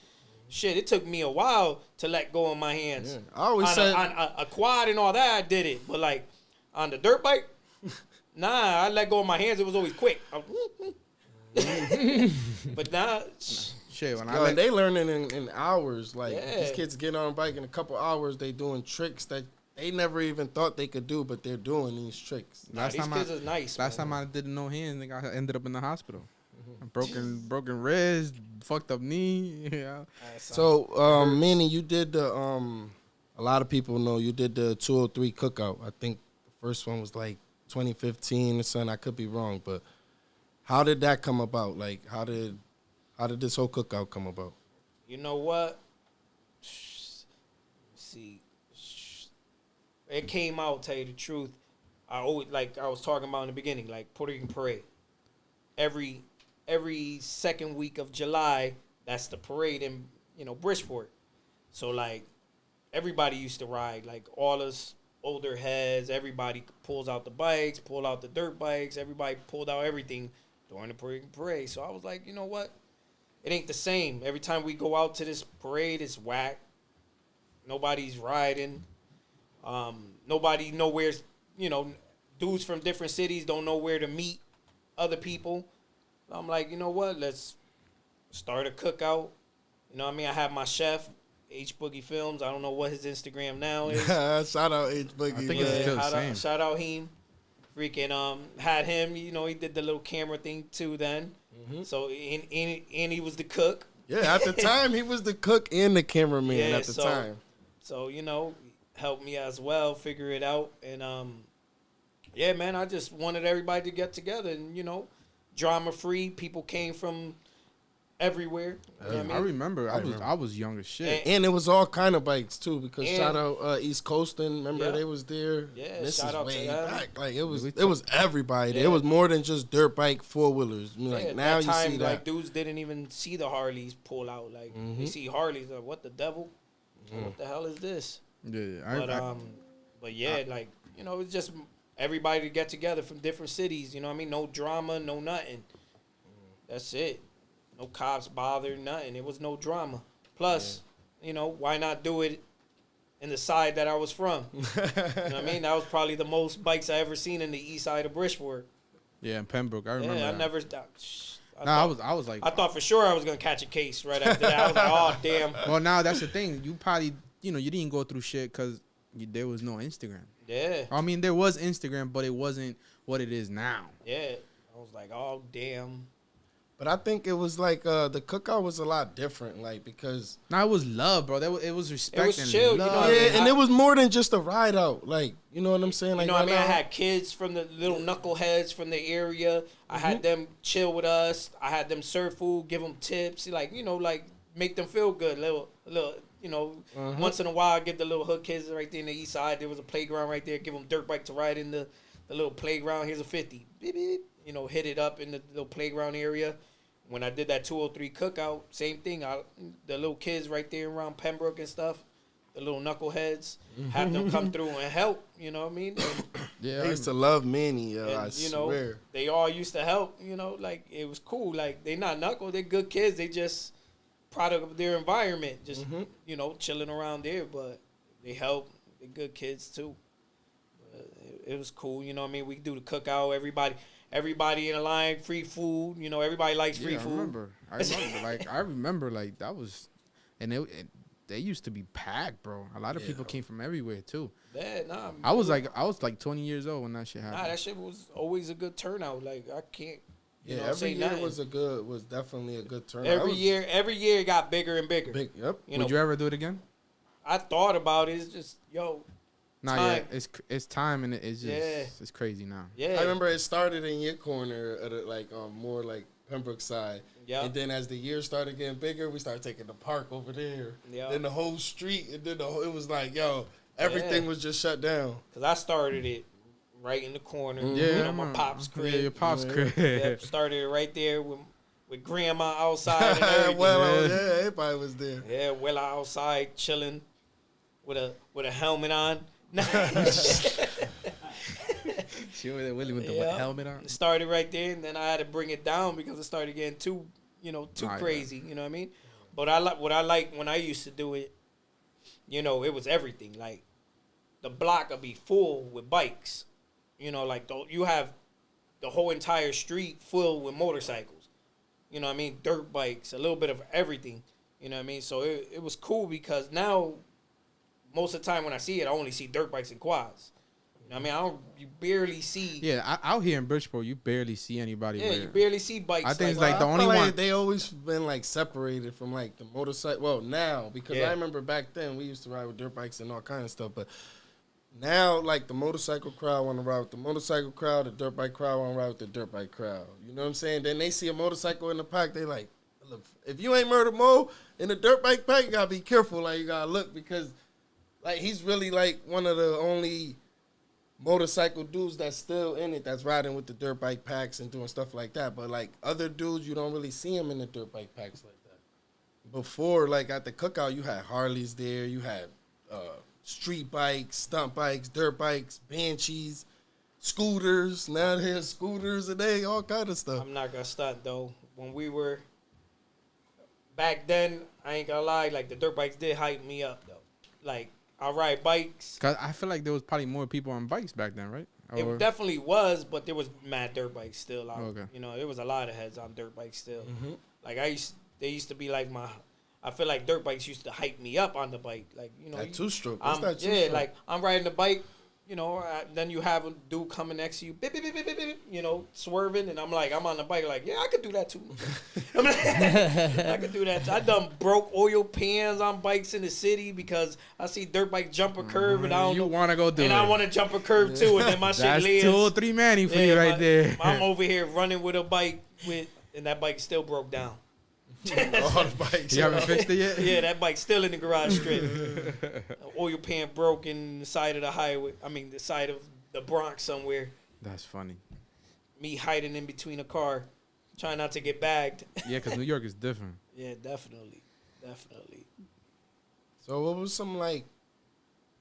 Shit, it took me a while to let go of my hands. Yeah. I always on said a quad and all that, I did it. But, like, on the dirt bike, nah, I let go of my hands. It was always quick. But now, Shit, when yo, and they learning in hours. Like Yeah. these kids get on a bike in a couple hours, they doing tricks that they never even thought they could do, but they're doing these tricks. these kids is nice, Last man. time I did no hands, I ended up in the hospital. Broken wrist, fucked up knee. Yeah. So, Manny, you did the a lot of people know you did the 203 cookout. I think the first one was like 2015 or something. I could be wrong, but how did that come about? Like, how did this whole cookout come about? You know what? See, it came out. Tell you the truth, I always, like I was talking about in the beginning, like Puerto Rican Parade. Every second week of July, that's the parade in, you know, Bridgeport. So like everybody used to ride, like all us older heads. Everybody pulls out the bikes, pull out the dirt bikes. Everybody pulled out everything during the Puerto Rican Parade. So I was like, you know what? It ain't the same. Every time we go out to this parade, it's whack. Nobody's riding. Nobody nowhere's, dudes from different cities don't know where to meet other people. I'm like, you know what? Let's start a cookout. You know what I mean? I have my chef, H Boogie Films. I don't know what his Instagram now is. Shout out H Boogie. I think it's still the same. Shout out him. Freaking had him. He did the little camera thing too. Then, so and he was the cook. Yeah, at the time he was the cook and the cameraman at the time. So helped me as well figure it out, and yeah, man, I just wanted everybody to get together and drama free. People came from everywhere. You know what I mean? I remember. I was young as shit. And it was all kind of bikes too, because shout out East Coastin'. Remember they was there. Yeah, this shout is out way to them. back. Like it was everybody. Yeah. It was more than just dirt bike 4-wheelers. I mean, Yeah, like now that time, you see that. like dudes didn't even see the Harleys pull out. Like they see Harleys, like what the devil? What the hell is this? Yeah, But yeah, it's just everybody to get together from different cities. You know what I mean? No drama, no nothing. That's it. No cops bothered, nothing. It was no drama. Plus, why not do it in the side that I was from? You know what I mean? That was probably the most bikes I ever seen in the east side of Bridgeport. Yeah, in Pembroke. I remember. Yeah, that. I was like, I thought for sure I was gonna catch a case right after that. I was like, oh damn. Well, now that's the thing. You probably, you didn't go through shit because there was no Instagram. Yeah. I mean, there was Instagram, but it wasn't what it is now. Yeah. I was like, oh damn. But I think it was like the cookout was a lot different, like because it was love, bro. It was respect. It was and chill, love. yeah, and it was more than just a ride out. Like you know what I'm saying? Like I had kids from the little knuckleheads from the area. I had them chill with us. I had them serve food, give them tips, like make them feel good. Little. Once in a while, give the little hood kids right there in the east side. There was a playground right there. Give them dirt bike to ride in the little playground. Here's a 50. Beep, beep. Hit it up in the little playground area. When I did that 203 cookout, same thing. The little kids right there around Pembroke and stuff, the little knuckleheads, have them come through and help. You know what I mean? And, yeah, I used to love Manny. I swear. They all used to help. Like it was cool. Like they not knuckle, they're good kids. They just product of their environment, just chilling around there. But they help. They're good kids too. It was cool. You know what I mean? We do the cookout. Everybody in the line, free food. Everybody likes free food. I remember that was, and they used to be packed, bro. A lot of people came from everywhere too. Yeah, nah. I was like 20 years old when that shit happened. Nah, that shit was always a good turnout. Like I can't. Every year was definitely a good turnout. Every year it got bigger and bigger. Yep. Would you ever do it again? I thought about it. It's just Not yet. It's time, and it's just it's crazy now. Yeah, I remember it started in your corner, more like Pembroke side. Yeah. And then as the years started getting bigger, we started taking the park over there. Yeah. Then the whole street, and then it was like, everything was just shut down. Cause I started it right in the corner. Yeah, my pop's crib. Yeah, your pop's crib. Yep, started it right there with grandma outside and everything. Everybody was there. Yeah, Willa outside chilling with a helmet on. She over there, Willie, with the helmet on. Started right there, and then I had to bring it down because it started getting too crazy. You know what I mean? But what I like when I used to do it, it was everything. Like the block would be full with bikes. You have the whole entire street full with motorcycles. You know what I mean? Dirt bikes, a little bit of everything. You know what I mean? So it was cool because now, most of the time when I see it, I only see dirt bikes and quads. You know what I mean? You barely see. Yeah, out here in Bridgeport, you barely see anybody. Yeah, you barely see bikes. I think it's the only one. They always been separated from the motorcycle. Well, now because I remember back then we used to ride with dirt bikes and all kind of stuff, but now the motorcycle crowd want to ride with the motorcycle crowd, the dirt bike crowd want to ride with the dirt bike crowd. You know what I'm saying? Then they see a motorcycle in the pack, they like, look, if you ain't Murder Mo in the dirt bike pack, you gotta be careful. You gotta look because he's really one of the only motorcycle dudes that's still in it, that's riding with the dirt bike packs and doing stuff like that. But other dudes, you don't really see them in the dirt bike packs like that. Before, at the cookout, you had Harleys there, you had street bikes, stunt bikes, dirt bikes, Banshees, scooters. Now there's scooters and all kind of stuff. I'm not gonna stunt though. When we were back then, I ain't gonna lie, the dirt bikes did hype me up though. like I ride bikes. Cause I feel like there was probably more people on bikes back then, right? It definitely was, but there was mad dirt bikes still out. Okay. You know, there was a lot of heads on dirt bikes still. Like they used to be like I feel like dirt bikes used to hype me up on the bike. Like, you know, that two-stroke. Like I'm riding the bike, you know, then you have a dude coming next to you, beep, beep, beep, beep, beep, beep, you know, swerving, and I'm on the bike, like, yeah, I could do that too. I'm like, I could do that. I done broke oil pans on bikes in the city because I see dirt bike jump a curve, and I don't know. You want to go do it. And I want to jump a curve too, and then my shit lands. That's 203Manny for you right there. I'm over here running with a bike and that bike still broke down. All the bikes. You haven't fixed it yet? Yeah, that bike's still in the garage strip. Oil pan broken, the side of the highway. I mean, the side of the Bronx somewhere. That's funny. Me hiding in between a car, trying not to get bagged. Yeah, because New York is different. Yeah, definitely. So what was some like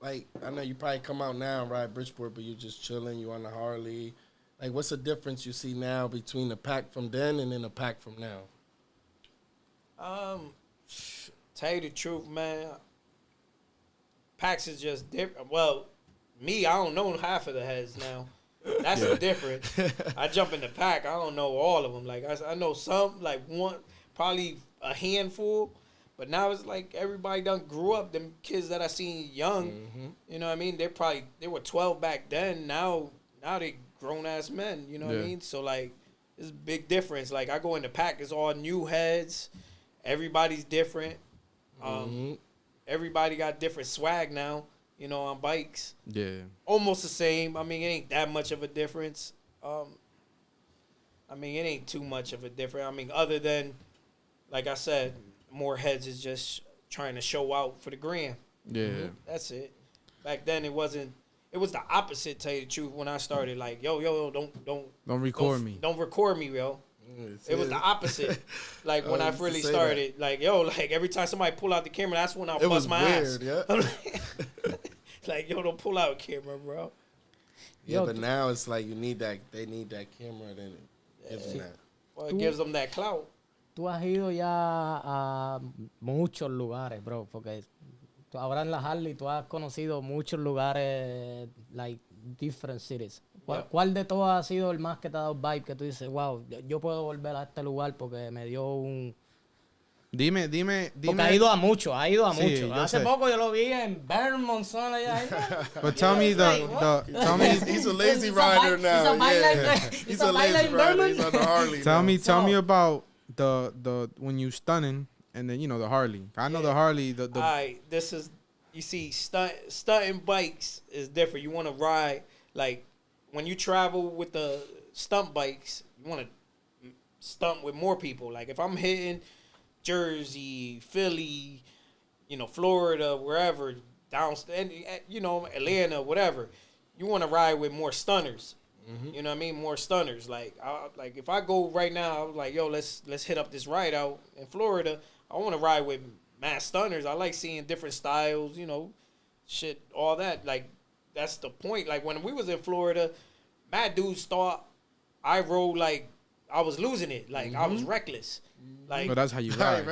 I know you probably come out now and ride Bridgeport, but you just chilling, you on the Harley. Like, what's the difference you see now between the pack from then and then the pack from now? Tell you the truth, man. Packs is just different. Well, me, I don't know half of the heads now. That's the difference. I jump in the pack. I don't know all of them. Like I know some, like one, probably a handful. But now it's like everybody done grew up. Them kids that I seen young, you know what I mean? They were 12 back then. Now they grown ass men. You know what I mean? So like, it's a big difference. Like I go in the pack, it's all new heads. Everybody's different. Everybody got different swag now, you know, on bikes. Yeah. Almost the same. I mean, it ain't that much of a difference. I mean, it ain't too much of a difference. I mean, other than, like I said, more heads is just trying to show out for the gram. Yeah. That's it. Back then, it wasn't. It was the opposite, tell you the truth, when I started. Like, yo, don't record me. Don't record me, yo. It was the opposite. Like when I really started, like every time somebody pull out the camera, that's when I'll bust my ass. Yeah. Like, yo, don't pull out a camera, bro. Yeah, but now it's like you need that. They need that camera, then it gives them that. Well, it gives them that clout. Tú has ido ya a muchos lugares, bro, porque ahora en la Harley tú has conocido muchos lugares, like different cities. ¿Cuál de todos ha sido el más que te ha dado vibe que tú dices, wow, yo puedo volver a este lugar porque me dio un... Dime. Porque ha ido a mucho. Sí, Hace poco yo lo vi en Vermont, son allá. But tell me tell me he's a lazy rider now. He's a lazy rider. He's on the Harley. Tell me about the when you stunning and then, you know, the Harley. I know the Harley. All right, this is, you see, stunting bikes is different. You want to ride, like, when you travel with the stunt bikes, you want to stunt with more people. Like, if I'm hitting Jersey, Philly, you know, Florida, wherever, you know, Atlanta, whatever, you want to ride with more stunners. You know what I mean? More stunners. Like if I go right now, I'm like, yo, let's hit up this ride out in Florida. I want to ride with mass stunners. I like seeing different styles, you know, shit, all that. Like, that's the point. Like, when we was in Florida, mad dudes thought I rode like I was losing it. Like, I was reckless. Like, but that's how you ride.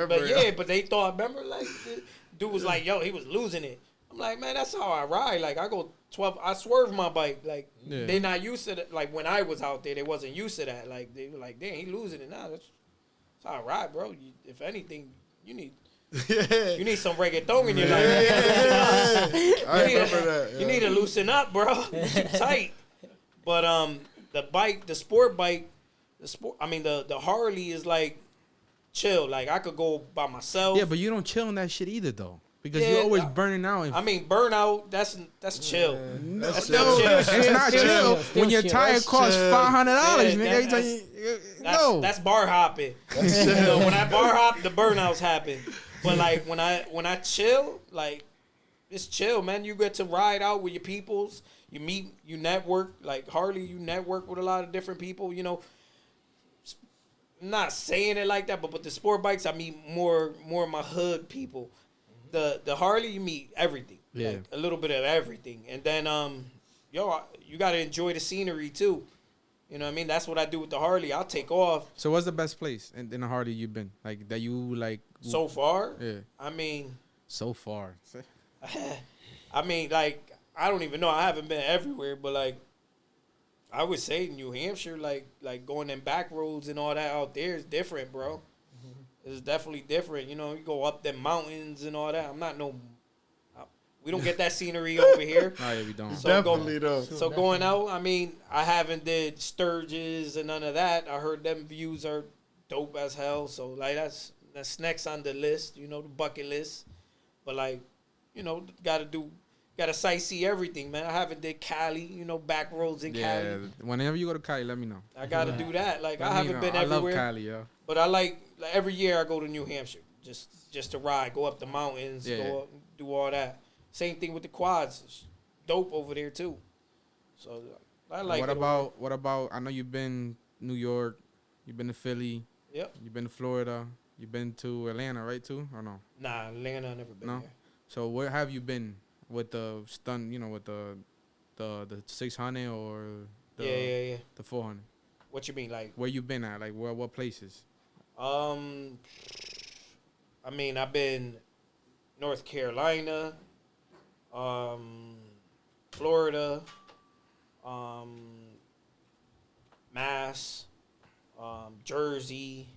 But they thought, remember, like, the dude was like, yo, he was losing it. I'm like, man, that's how I ride. Like, I go 12, I swerve my bike. Like, they not used to that. Like, when I was out there, they wasn't used to that. Like, they were like, damn, he losing it now. That's how I ride, bro. If anything, you need some reggaeton in your life. I remember that. Yeah. You need to loosen up, bro. You're too tight. But the sport bike, the Harley is like chill. Like, I could go by myself. Yeah, but you don't chill on that shit either, though. Because you're always burning out. Burnout, that's chill. That's still chill. It's not chill when your tire costs $500, nigga. No. That's bar hopping. You know, when I bar hop, the burnouts happen. But like when I chill, like, it's chill, man. You get to ride out with your peoples. You meet, you network. Like Harley, you network with a lot of different people. You know, I'm not saying it like that, but with the sport bikes, I meet more of my hood people. The Harley, you meet everything. Yeah. Like, a little bit of everything. And then, you got to enjoy the scenery, too. You know what I mean? That's what I do with the Harley. I'll take off. So what's the best place in the Harley you've been? Like, that you, like... So far? Yeah. I mean... So far. I mean, like, I don't even know. I haven't been everywhere, but like, I would say New Hampshire, like going in back roads and all that out there is different, bro. It's definitely different. You know, you go up them mountains and all that. I'm not no. We don't get that scenery over here. Oh, yeah, we don't. So Definitely though. So going out, I mean, I haven't did Sturgis and none of that. I heard them views are dope as hell. So like that's next on the list. You know, the bucket list. But like, you know, gotta sightsee everything, man. I haven't did Cali. You know, back roads in Cali. Yeah, whenever you go to Cali, let me know. I gotta do that. Like I haven't been I everywhere. love Cali, yo. But I like every year I go to New Hampshire just to ride, go up the mountains, go up, do all that. Same thing with the quads. It's dope over there too. So I like. What about? I know you've been New York, you've been to Philly. Yep. You've been to Florida. You've been to Atlanta, right? Too or no? Nah, Atlanta I never been there. So where have you been with the stun? You know, with the 600 or the 400? What you mean, like? Where you been at? Like what places? I mean, I've been North Carolina, Florida, Mass, Jersey,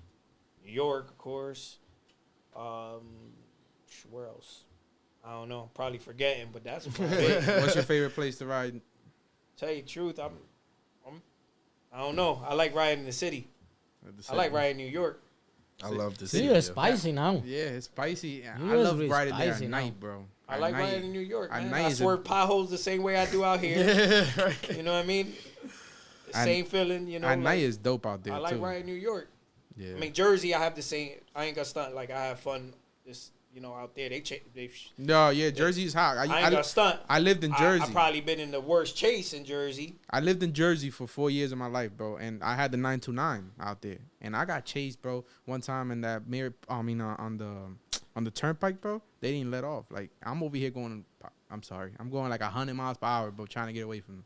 New York, of course. Where else? I don't know. I'm probably forgetting, but that's about it. What's your favorite place to ride? Tell you the truth, I don't know. I like riding in the city. I like riding in New York. I love the See, city. it's spicy now. Yeah, it's spicy. I You love really riding there at spicy now. night, bro. I At like night. riding in New York, At man. night I is swerve potholes the same way I do out here. Yeah, right. You know what I mean? Same feeling, you know. At night like, is dope out there I like too. riding New York. Yeah. I mean, Jersey, I have the same. I ain't gonna stunt. Like, I have fun. Just, you know, out there. No, yeah, Jersey's hot. I ain't gonna stunt. I lived in Jersey. I probably been in the worst chase in Jersey. I lived in Jersey for 4 years of my life, bro, and I had the 929 out there, and I got chased, bro, one time in that mirror. On the turnpike, bro. They didn't let off. Like I'm over here going. I'm sorry. I'm going like 100 miles per hour, bro, trying to get away from them.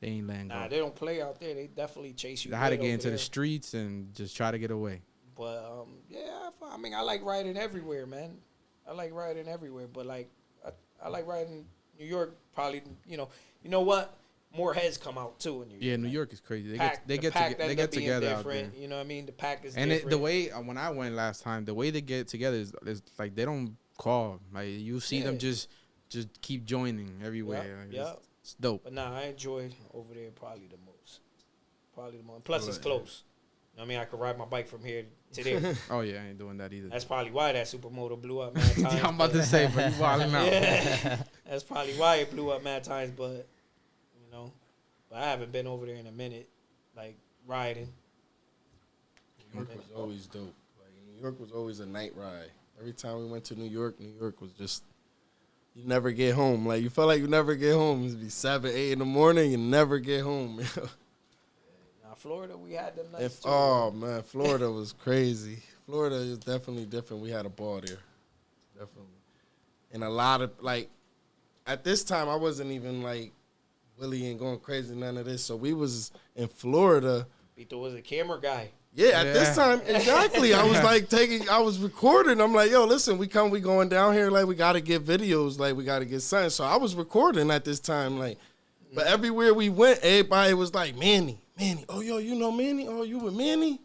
They ain't letting go. Nah, they don't play out there. They definitely chase you. I had to get into there. the streets and just try to get away. But yeah, I mean, I like riding everywhere, man. I like riding everywhere, but like, I like riding New York. Probably, you know what? More heads come out too in New York. Yeah, New York is crazy. They get together out there. You know what I mean? The pack is and different. the way when I went last time, the way they get together is like they don't call. Like you see them just keep joining everywhere. Yeah. It's dope. But nah, I enjoy over there probably the most. Plus, it's close. You know what I mean? I could ride my bike from here to there. Oh yeah, I ain't doing that either. That's probably why that supermoto blew up mad times. I'm about to say, but you wilding out. Yeah, that's probably why it blew up mad times. But you know, but I haven't been over there in a minute, like riding. New York was always dope. Like New York was always a night ride. Every time we went to New York was just you never get home. Like you felt like you never get home. It'd be 7, 8 in the morning, you never get home. Now Florida, we had them nights too. Oh man, Florida was crazy. Florida is definitely different. We had a ball there, definitely, and a lot of like. At this time, I wasn't even like Willie and going crazy, none of this. So we was in Florida. Vito was a camera guy. Yeah, at this time, exactly. I was like I was recording. I'm like, yo, listen, we going down here. Like, we got to get videos. Like, we got to get something. So I was recording at this time. Like, but everywhere we went, everybody was like, Manny. Oh, yo, you know Manny? Oh, you with Manny?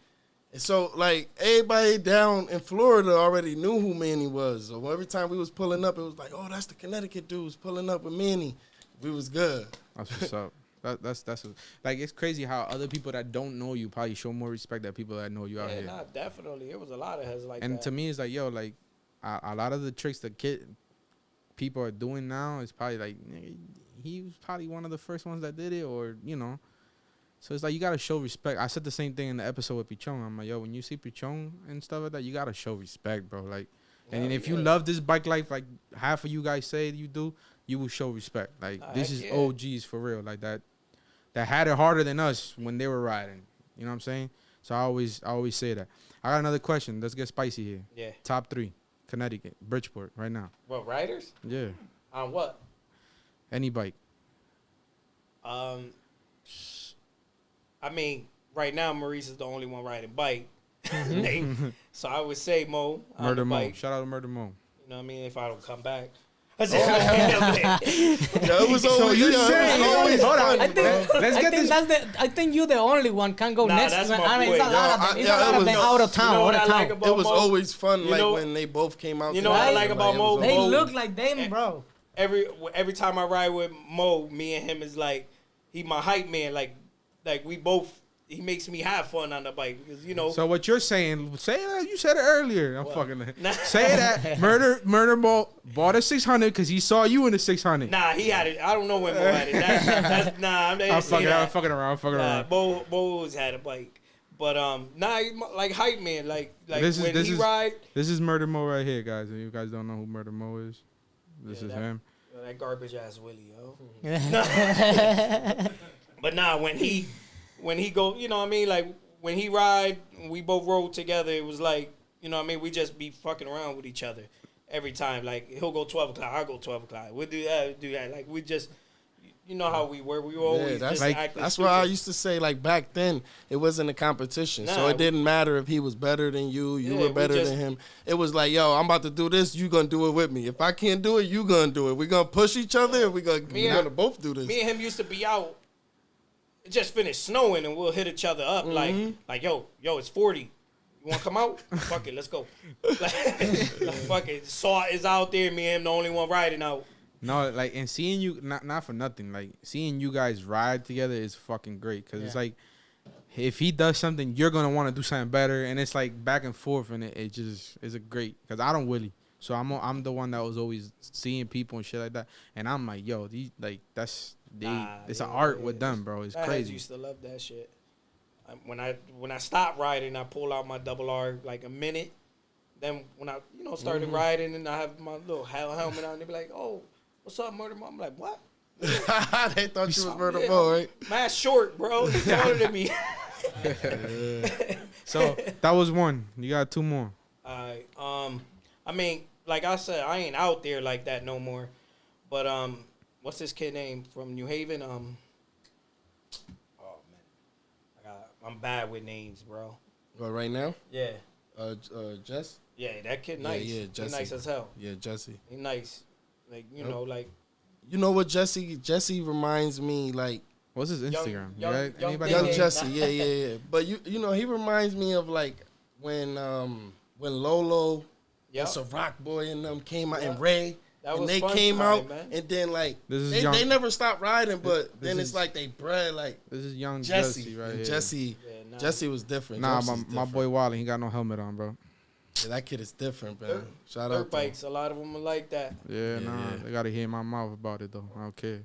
And so, like, everybody down in Florida already knew who Manny was. So every time we was pulling up, it was like, oh, that's the Connecticut dudes pulling up with Manny. We was good. That's what's up. That's like it's crazy how other people that don't know you probably show more respect than people that know you out here. Yeah, definitely. It was a lot of heads like that. And to me, it's like, yo, like a lot of the tricks that people are doing now is probably like he was probably one of the first ones that did it, or you know. So it's like you gotta show respect. I said the same thing in the episode with Pichon. I'm like, yo, when you see Pichon and stuff like that, you gotta show respect, bro. Like, and if you love this bike life, like half of you guys say you do, you will show respect. Like this is OGs for real, like that had it harder than us when they were riding. You know what I'm saying? So I always say that. I got another question. Let's get spicy here. Yeah. Top 3, Connecticut, Bridgeport, right now. What, riders? Yeah. On what? Any bike. I mean, right now Maurice is the only one riding bike. So I would say Mo. Murder Mo. bike. Shout out to Murder Mo. You know what I mean? If I don't come back. it was always, you're saying, always hold fun, on, bro. I think you're the only one can go next. that's my I mean, boy. it's a lot of them. It's a lot of them out of town. You know what out I of like town. about It was Mo? always fun, You like know- when they both came out. You know what I together, like about it Mo? was They always- look like them, bro. Every time I ride with Mo, me and him is like, he my hype man. Like we both. He makes me have fun on the bike because So what you're saying? Say that you said it earlier. I'm fucking. Nah. Say that Murder Mo bought a 600 because he saw you in the 600. Nah, he had it. I don't know when Mo had it. That's I'm not I'm saying fucking. that. I'm fucking around. Bo always had a bike, but he like hype man. Like This when is he ride. This is Murder Mo right here, guys. If you guys don't know who Murder Mo is, this is him. That garbage ass Willie, yo. But when he go, you know what I mean? Like when he ride, we both rode together. It was like, you know what I mean? We just be fucking around with each other every time. Like he'll go 12 o'clock, I'll go 12 o'clock. We'll do that. Like we just, you know how we were. We were always that's just like, acting that's stupid. why I used to say, like, back then it wasn't a competition, so it didn't matter if he was better than you were better than him. It was like, yo, I'm about to do this, you gonna do it with me. If I can't do it, you gonna do it. We gonna push each other, and we gonna both do this. Me and him used to be out. It just finished snowing, and we'll hit each other up like yo, it's 40. You want to come out? Fuck it, let's go. Like, fuck it. Saw is out there. Me and him the only one riding out. No, like, and seeing you, not for nothing, like, seeing you guys ride together is fucking great. Because it's like, if he does something, you're going to want to do something better. And it's like back and forth, and it just is a great. Because I don't Willie. So I'm the one that was always seeing people and shit like that. And I'm like, yo, these, like, it's an art with them, bro. It's crazy. I used to love that shit. When I stopped riding, I pull out my double R like a minute. Then when I started riding and I have my little helmet on, they be like, oh, what's up, Murder Mo? I'm like, what? They thought you was Murder Mo, right? Man, short, bro. He's taller than me. So that was one. You got two more. Alright. I mean, like I said, I ain't out there like that no more. But what's this kid name from New Haven? Oh man, I'm bad with names, bro. Well, right now? Yeah. Jess? Yeah, that kid nice. Yeah, Jesse. He nice as hell. Yeah, Jesse. He nice. Like, you know, like. You know what, Jesse reminds me, like. What's his Instagram? Young Young Yeah. Jesse, yeah. But you know, he reminds me of like when Lolo, Yep. and Rock Boy and them came out, and Ray, That and was they fun came time, out, man. and then like This is they never stopped riding, but then it's like they bred like This is young Jesse, Jesse right and here. Jesse was different. Nah, Jesse's my different. boy Wally, he got no helmet on, bro. Yeah, that kid is different, man. Shout Dirt out to him. bikes, a lot of them are like that. Yeah, they gotta hear my mouth about it though. I don't care.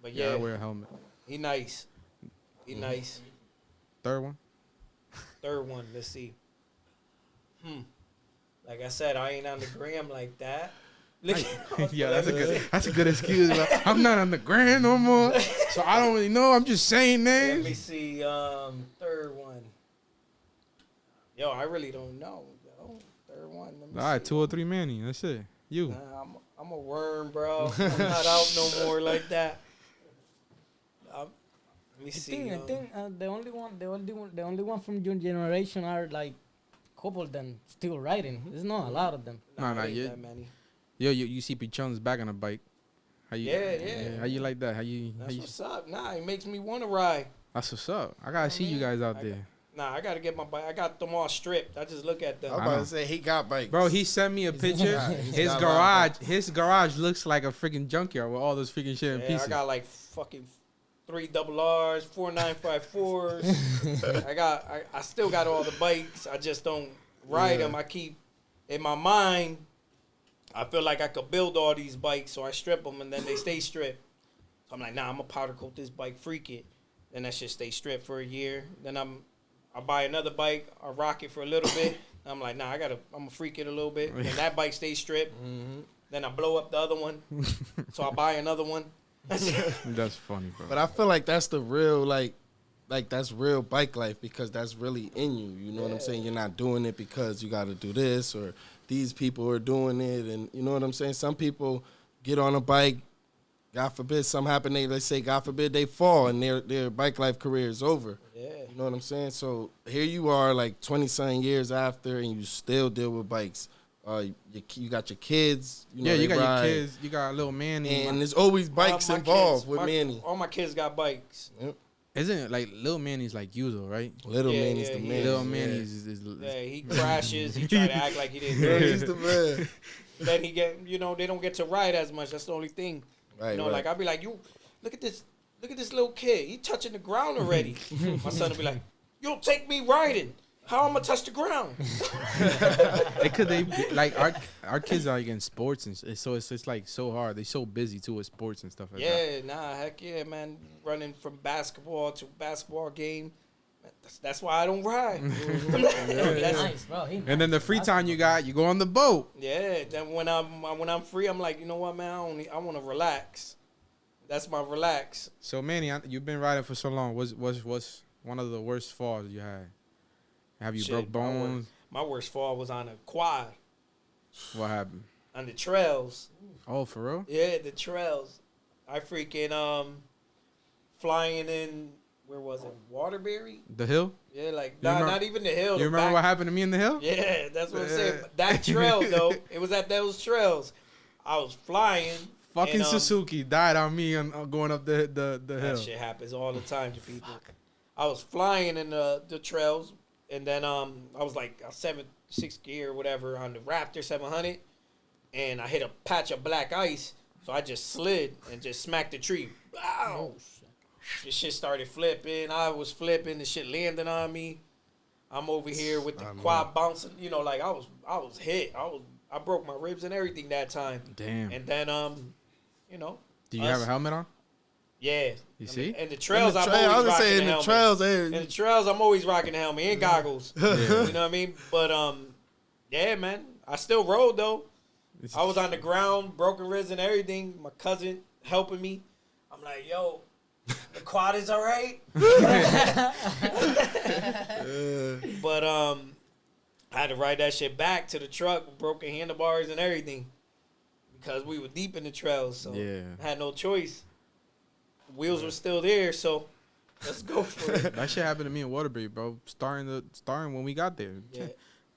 But Yeah, yeah, I wear a helmet. he nice. He nice. Third one. Third one, let's see. Like I said, I ain't on the gram like that. Yeah, that's a good excuse. Like, I'm not on the grand no more, so I don't really know. I'm just saying Let me names. see. Third one. Yo, I really don't know. Yo. Third one. Let me All right, see. 203Manny. That's it. You. Nah, I'm a worm, bro. I'm not out no more like that. Let me see. I think the only one from your generation are like couple of them still riding. There's not a lot of them. Nah, it ain't yeah. that many. Yo, you see Pichon's back on a bike. How you? Yeah. How you like that? How you? That's what's up. Nah, it makes me want to ride. That's what's up. I gotta see you guys out there, I gotta get my bike. I got them all stripped. I just look at them. I was about to say he got bikes, bro. He sent me a picture. He's got a lot of His garage looks like a freaking junkyard with all those freaking shit in Yeah, pieces. I got like fucking 3 double R's, 4 954s. I still got all the bikes. I just don't ride them. I keep in my mind. I feel like I could build all these bikes, so I strip them and then they stay stripped. So I'm like, nah, I'm gonna powder coat this bike, freak it. Then that shit stay stripped for a year. Then I buy another bike, I rock it for a little bit. I'm like, nah, I'm gonna freak it a little bit. And that bike stays stripped. Then I blow up the other one, so I buy another one. That's funny, bro. But I feel like that's the real like that's real bike life because that's really in you. You know what I'm saying? You're not doing it because you got to do this or these people are doing it, and you know what I'm saying. Some people get on a bike, God forbid, something happen. Let's say, God forbid, they fall and their bike life career is over. Yeah. You know what I'm saying? So here you are, like 20-something years after, and you still deal with bikes You got your kids. You know, yeah, you got ride. your kids. You got little Manny. And there's always bikes My involved kids, with Manny. All my kids got bikes. Yep. Isn't it like little Manny's like you though, right? Little Yeah, Manny's yeah, the he man. Little Manny's is Yeah, he crashes. He try to act like he didn't do Yeah, it. he's the man. Then he get, you know, they don't get to ride as much. That's the only thing. Right, You know, right. like I'll be like, you look at this little kid. He touching the ground already. My son will be like, you don't take me riding. How I'm gonna touch the ground? Because they like our kids are like in sports and so it's like so hard. They so busy too with sports and stuff like that. Yeah, nah, heck yeah, man. Running from basketball to basketball game. That's why I don't ride. That's- Nice, bro. And then the free time you got, you go on the boat. Yeah, then when I'm free, I'm like, you know what, man, I want to relax. That's my relax. So Manny, you've been riding for so long. What's one of the worst falls you had? Have you Shit, broke bones? My worst fall was on a quad What happened? on the trails. Oh, for real? Yeah, the trails. I freaking flying in. Where was it? Waterbury. The hill? Yeah, like You remember- not even the hill. You the remember back- what happened to me in the hill? Yeah, that's what I'm saying. That trail though, it was at those trails. I was flying. Fucking and, Suzuki died on me on going up the That hill. shit happens all the time to people. I was flying in the trails, and then I was like a 6 gear or whatever on the Raptor 700, and I hit a patch of black ice, so I just slid and just smacked the tree. Wow! This shit started flipping. I was flipping. The shit landing on me. I'm over here with the quad bouncing. You know, like I was hit. I broke my ribs and everything that time. Damn. And then you know. Do you have a helmet on? Yeah. You see? And the trails, I'm I always was rocking saying the the helmet. trails. In the trails, I'm always rocking the helmet and goggles. Yeah. You know what I mean? But yeah, man. I still rode though. I was on the ground, broken ribs and everything. My cousin helping me. I'm like, yo, the quad is all right. But I had to ride that shit back to the truck with broken handlebars and everything because we were deep in the trails, so Yeah. I had no choice. The wheels were still there, so let's go for it. That shit happened to me in Waterbury, bro. Starting when we got there. Yeah.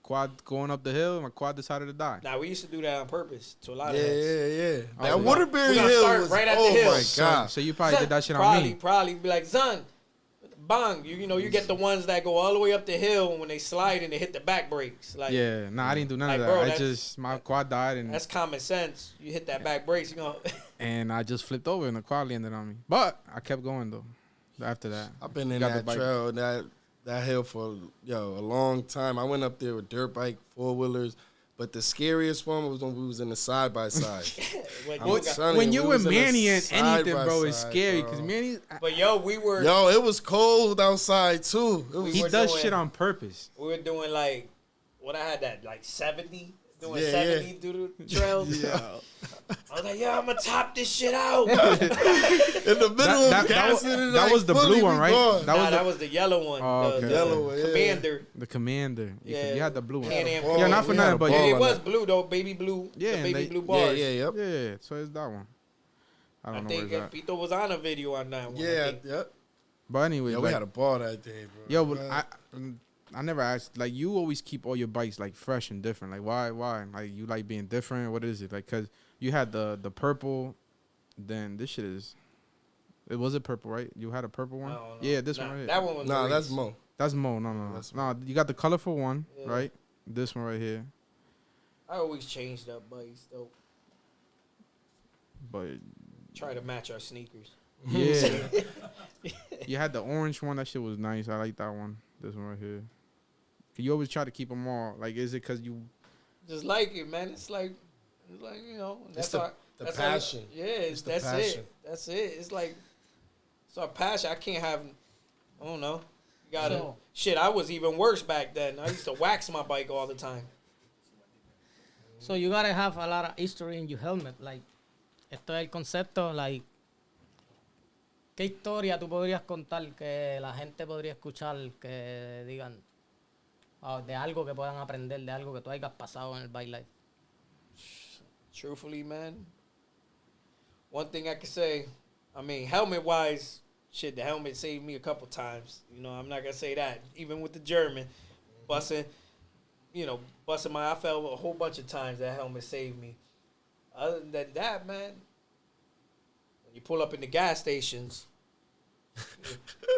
Quad going up the hill, my quad decided to die. Now we used to do that on purpose to a lot Yeah, of heads. yeah. Oh, That we Waterbury gonna Hill start was, right at the oh hill. my God. So you probably did that shit on probably, me. Probably be like, son, bang. You know, you get the ones that go all the way up the hill and when they slide and they hit the back brakes. Like, Yeah, nah, I didn't do none Like, of that. bro, I that's- just my quad died and that's common sense. You hit that back brakes, you know. and I just flipped over and the quad landed on me. But I kept going though. After that, I've been in Got the that bike. trail, that hill for a long time. I went up there with dirt bike, 4-wheelers, but the scariest one was when we was in the side by side. When I'm you got- telling when you, you we with was in a Manny and anything, bro, side-by-side, it's scary bro. because Manny but yo, we were Yo, it was cold outside too. It was, he were does doing- shit on purpose. doing like what I had that like 70. Doing Yeah, 70 yeah. through the trails. yeah. I was like, yeah, I'm gonna top this shit out. In the middle of gassing and that like, was the fully blue one, be right? gone. That was the yellow one. Oh, okay. The Yellow one, yeah. Commander. The commander. Yeah. You had the blue one. Can-Am ball. Yeah, not for We had nothing, a but ball Yeah, it on was that. blue though, baby blue. Yeah, the and baby they- blue Yeah, bars. yeah, yep. Yeah, so it's that one. I I don't know think where's that. Pito was on a video on that one. I Yeah, think. yep. But anyway, Yeah, we like, had a ball that day, bro. yo, but I never asked. Like, you always keep all your bikes like fresh and different. Like, why? Like, you like being different? What is it? Like, cause you had the purple. Then this shit is. It was it purple, right? You had a purple one. I don't know. Yeah, this Nah, one right here. That one was Nah, Maurice. that's Mo. That's Mo. No. That's No, you got the colorful one, Yeah. right? This one right here. I always changed up bikes though. But Try to match our sneakers. yeah, you had the orange one. That shit was nice. I like that one. This one right here. You always try to keep them all. Like, is it because you? Just like it, man. It's like you know. That's the- our, the that's passion. Yeah, the that's passion. it. That's it. It's like it's our passion. I can't have. I don't know. You gotta So- shit. I was even worse back then. I used to wax my bike all the time. So you gotta have a lot of history in your helmet. Like, esto es el concepto, like, ¿qué historia tú podrías contar que la gente podría escuchar que digan de algo que puedan aprender, de algo que tú hayas pasado en el bike life? Truthfully, man. One thing I can say, I mean, helmet wise, shit, the helmet saved me a couple times. You know, I'm not gonna say that. Even with the German busting, busting I fell a whole bunch of times. That helmet saved me. Other than that, man, when you pull up in the gas stations,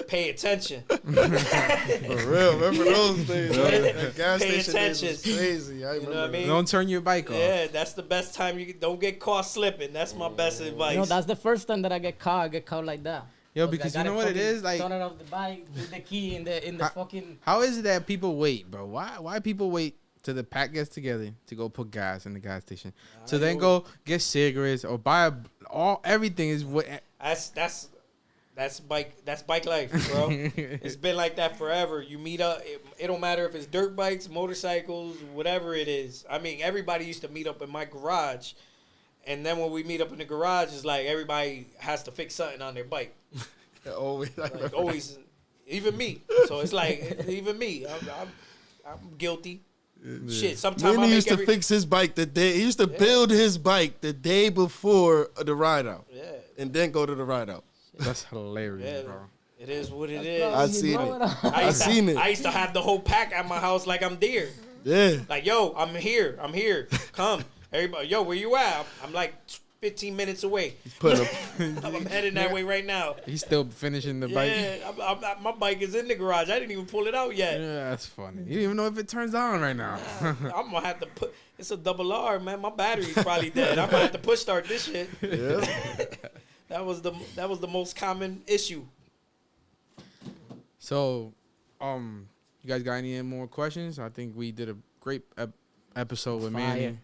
pay attention. For real, remember those days? That gas Pay station attention. was crazy. I remember. Know what I mean? Don't turn your bike off. Yeah, that's the best time. You don't get caught slipping. That's my best advice. No, that's the first time that I get caught like that. Yo, because you know what it is, like turn it off the bike with the key in the fucking. How is it that people wait, bro? Why people wait till the pack gets together to go put gas in the gas station, to then go get cigarettes or buy everything is what. That's bike life, bro. It's been like that forever. You meet up. It don't matter if it's dirt bikes, motorcycles, whatever it is. I mean, everybody used to meet up in my garage, and then when we meet up in the garage, it's like everybody has to fix something on their bike. Always, even me. So it's like even me. I'm guilty. Yeah. Shit. Sometimes Manny used to fix his bike the day. He used to build his bike the day before the ride out. Yeah. And then go to the ride out. That's hilarious, bro. It is what it is. I seen it. I used to have the whole pack at my house like I'm there. Yeah. Like, yo, I'm here. Come. Everybody, yo, where you at? I'm like 15 minutes away. I'm heading that way right now. He's still finishing the bike. Yeah, my bike is in the garage. I didn't even pull it out yet. Yeah, that's funny. You don't even know if it turns on right now. I'm gonna have to put. It's a double R, man. My battery's probably dead. I'm gonna have to push start this shit. Yeah. That was the most common issue. So, you guys got any more questions? I think we did a great episode with Manny.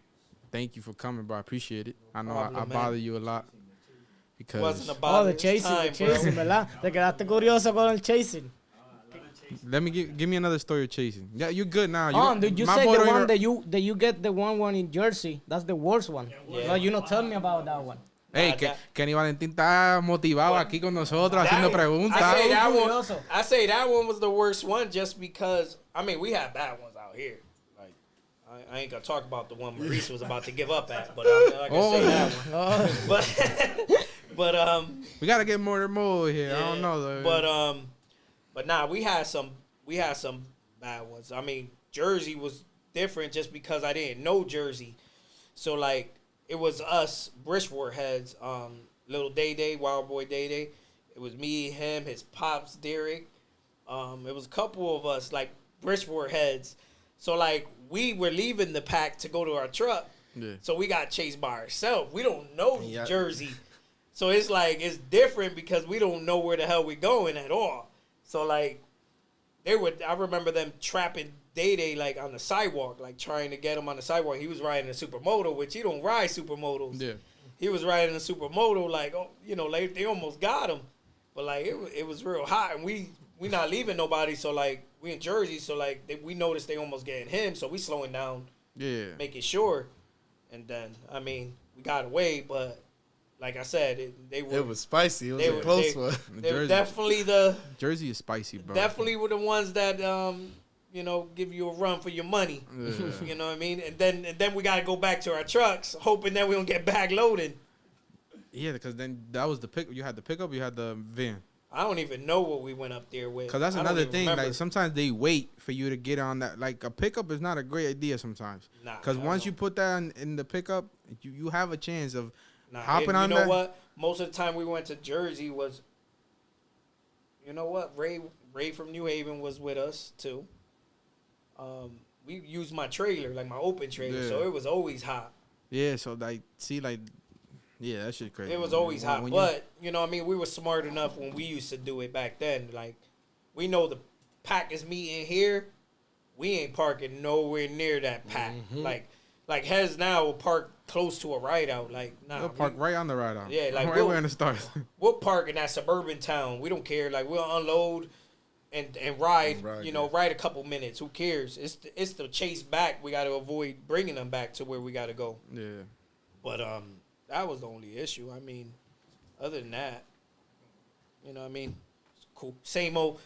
Thank you for coming, bro. I appreciate it. I know I bother you a lot because wasn't about the chasing, ¿verdad? Te quedaste curioso con el chasing. Let me give me another story of chasing. Yeah, you're good now. Did you say the one that you get the one in Jersey? That's the worst one. Yeah. No, you not tell me about that one. Hey, Kenny Valentín está motivado aquí con nosotros haciendo preguntas. I say that one was the worst one just because, I mean, we have bad ones out here. Like, I ain't going to talk about the one Maurice was about to give up at, but I can say that one. But we got to get more here. Yeah, I don't know, though. But nah, we had some bad ones. I mean, Jersey was different just because I didn't know Jersey. So, like, it was us, Bridgeport heads, little Day, Wild Boy Day. It was me, him, his pops, Derek. It was a couple of us, like, Bridgeport heads. So, like, we were leaving the pack to go to our truck. Yeah. So we got chased by ourselves. We don't know Jersey. So it's like, it's different because we don't know where the hell we're going at all. So, like, I remember them trapping Day like on the sidewalk, like trying to get him on the sidewalk. He was riding a supermoto, which he don't ride supermotos. Yeah. He was riding a supermoto, like, like they almost got him. But, like, it was real hot, and we not leaving nobody, so, like, we in Jersey, so, like, we noticed they almost getting him, so we slowing down, making sure. And then, I mean, we got away, but like I said, it was spicy. It was a close one. They were definitely Jersey is spicy, bro. Definitely were the ones that give you a run for your money. Yeah. You know what I mean? And then we got to go back to our trucks, hoping that we don't get back loaded. Yeah, because then that was the pick. You had the pickup, you had the van. I don't even know what we went up there with. Because that's another thing. Remember. Like, sometimes they wait for you to get on that. Like, a pickup is not a great idea sometimes. Because once you put that in the pickup, you have a chance of hopping on that. You know what? Most of the time we went to Jersey was, Ray from New Haven was with us, too. We used my trailer, like my open trailer, so it was always hot. Yeah, so that shit crazy. It was always hot, but we were smart enough when we used to do it back then. Like, we know the pack is meeting here, we ain't parking nowhere near that pack. Mm-hmm. Like Hez now will park close to a ride out. Like, we'll park right on the ride out. Yeah, like right where in the start. We'll park in that suburban town. We don't care. Like, we'll unload and ride, ride a couple minutes. Who cares? It's the chase back. We got to avoid bringing them back to where we got to go. Yeah. But that was the only issue. I mean, other than that, it's cool. Same old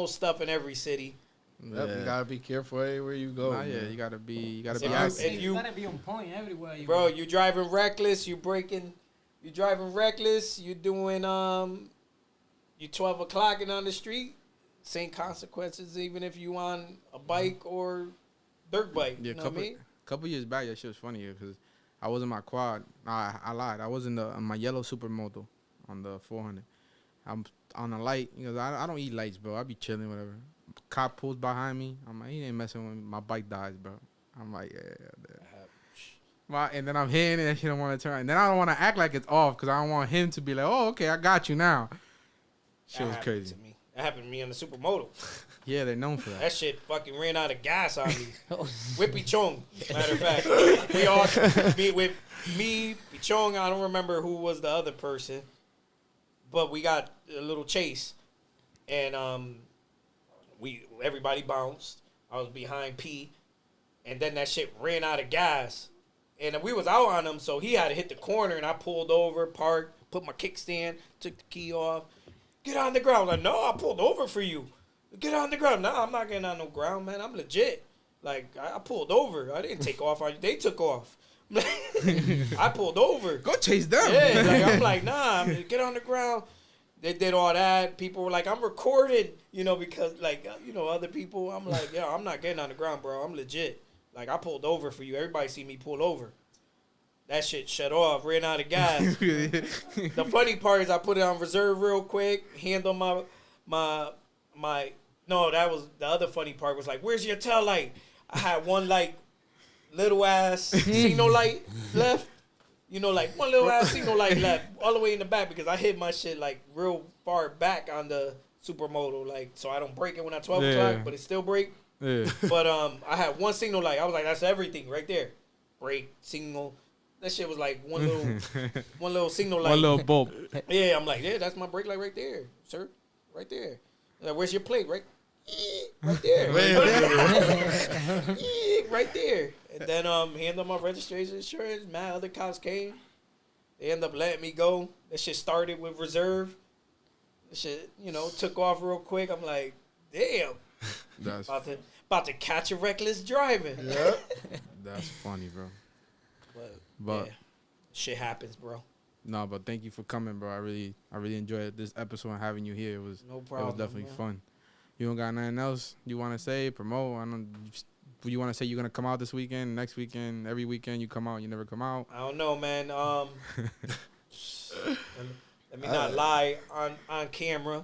stuff in every city. Yep, you gotta be careful everywhere you go. You gotta be. You gotta be on point everywhere you go. Bro, you driving reckless. You driving reckless. You doing You 12 o'clock and on the street, same consequences even if you on a bike or dirt bike. Yeah, You know what I mean? couple years back, that shit was funny because I was in my quad. I lied. I was in my yellow supermoto on the 400. I'm on a light because I don't eat lights, bro. I be chilling, whatever. Cop pulls behind me. I'm like, he ain't messing with me. My bike dies, bro. I'm like, and then I'm hitting it and she don't want to turn. And then I don't want to act like it's off because I don't want him to be like, oh, okay, I got you now. Shit was crazy. To me. That happened to me on the supermoto. Yeah, they're known for that. That shit fucking ran out of gas on me. Whippy Chong, matter of fact. With me, Pichong, I don't remember who was the other person. But we got a little chase. And everybody bounced. I was behind P. And then that shit ran out of gas. And we was out on him, so he had to hit the corner. And I pulled over, parked, put my kickstand, took the key off. Get on the ground. Like, no, I pulled over for you. Get on the ground. No, I'm not getting on no ground, man. I'm legit. Like, I pulled over. I didn't take off on you. They took off. I pulled over. Go chase them. Yeah, like, I'm like, nah, get on the ground. They did all that. People were like, I'm recording, because, like, other people, I'm like, yeah, I'm not getting on the ground, bro. I'm legit. Like, I pulled over for you. Everybody see me pull over. That shit shut off, ran out of gas. The funny part is I put it on reserve real quick, handle my no, that was the other funny part was like, where's your tail light? I had one like little ass signal light left. Like one little ass signal light left all the way in the back because I hit my shit like real far back on the supermoto, like so I don't break it when I'm 12 o'clock, but it still break. Yeah. But I had one signal light. I was like, that's everything right there. Brake, signal. That shit was like one little signal light. One little bulb. Yeah, I'm like, yeah, that's my brake light right there, sir. Right there. Like, where's your plate? Right there. Right there. And then handle my registration insurance. Man, other cops came. They ended up letting me go. That shit started with reserve. That shit, took off real quick. I'm like, damn. That's about to catch a reckless driving. Yeah. That's funny, bro. But yeah, shit happens, bro. No, but thank you for coming, bro. I really enjoyed this episode and having you here. It was definitely fun. You don't got nothing else you want to say, promote? You want to say you're gonna come out this weekend, next weekend, every weekend you come out, you never come out? I don't know, man. Let me not lie on camera,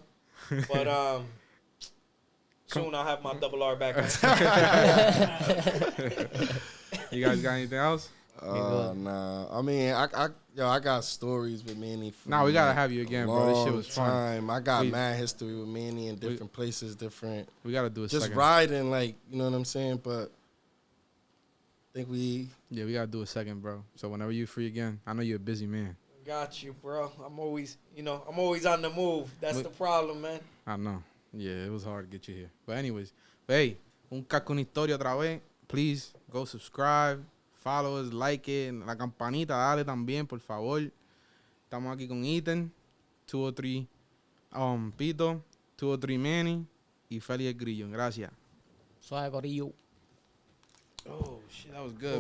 but soon I'll have my double R back. You guys got anything else? Nah. I mean, I got stories with Manny. Nah, we gotta have you again, bro. This shit was fun. I got mad history with Manny in different places, different. We gotta do a just second. riding, like, you know what I'm saying. But I think we gotta do a second, bro. So whenever you're free again, I know you're a busy man. Got you, bro. I'm always on the move. That's the problem, man. I know. Yeah, it was hard to get you here. But anyways, hey, Casco Una Historia otra vez. Please go subscribe. Follow us, like it, la campanita, dale también, por favor. Estamos aquí con Ethan, 203 Pito, 203Manny y Feli el Grillo. Gracias. Suave, corillo. Oh, shit, that was good.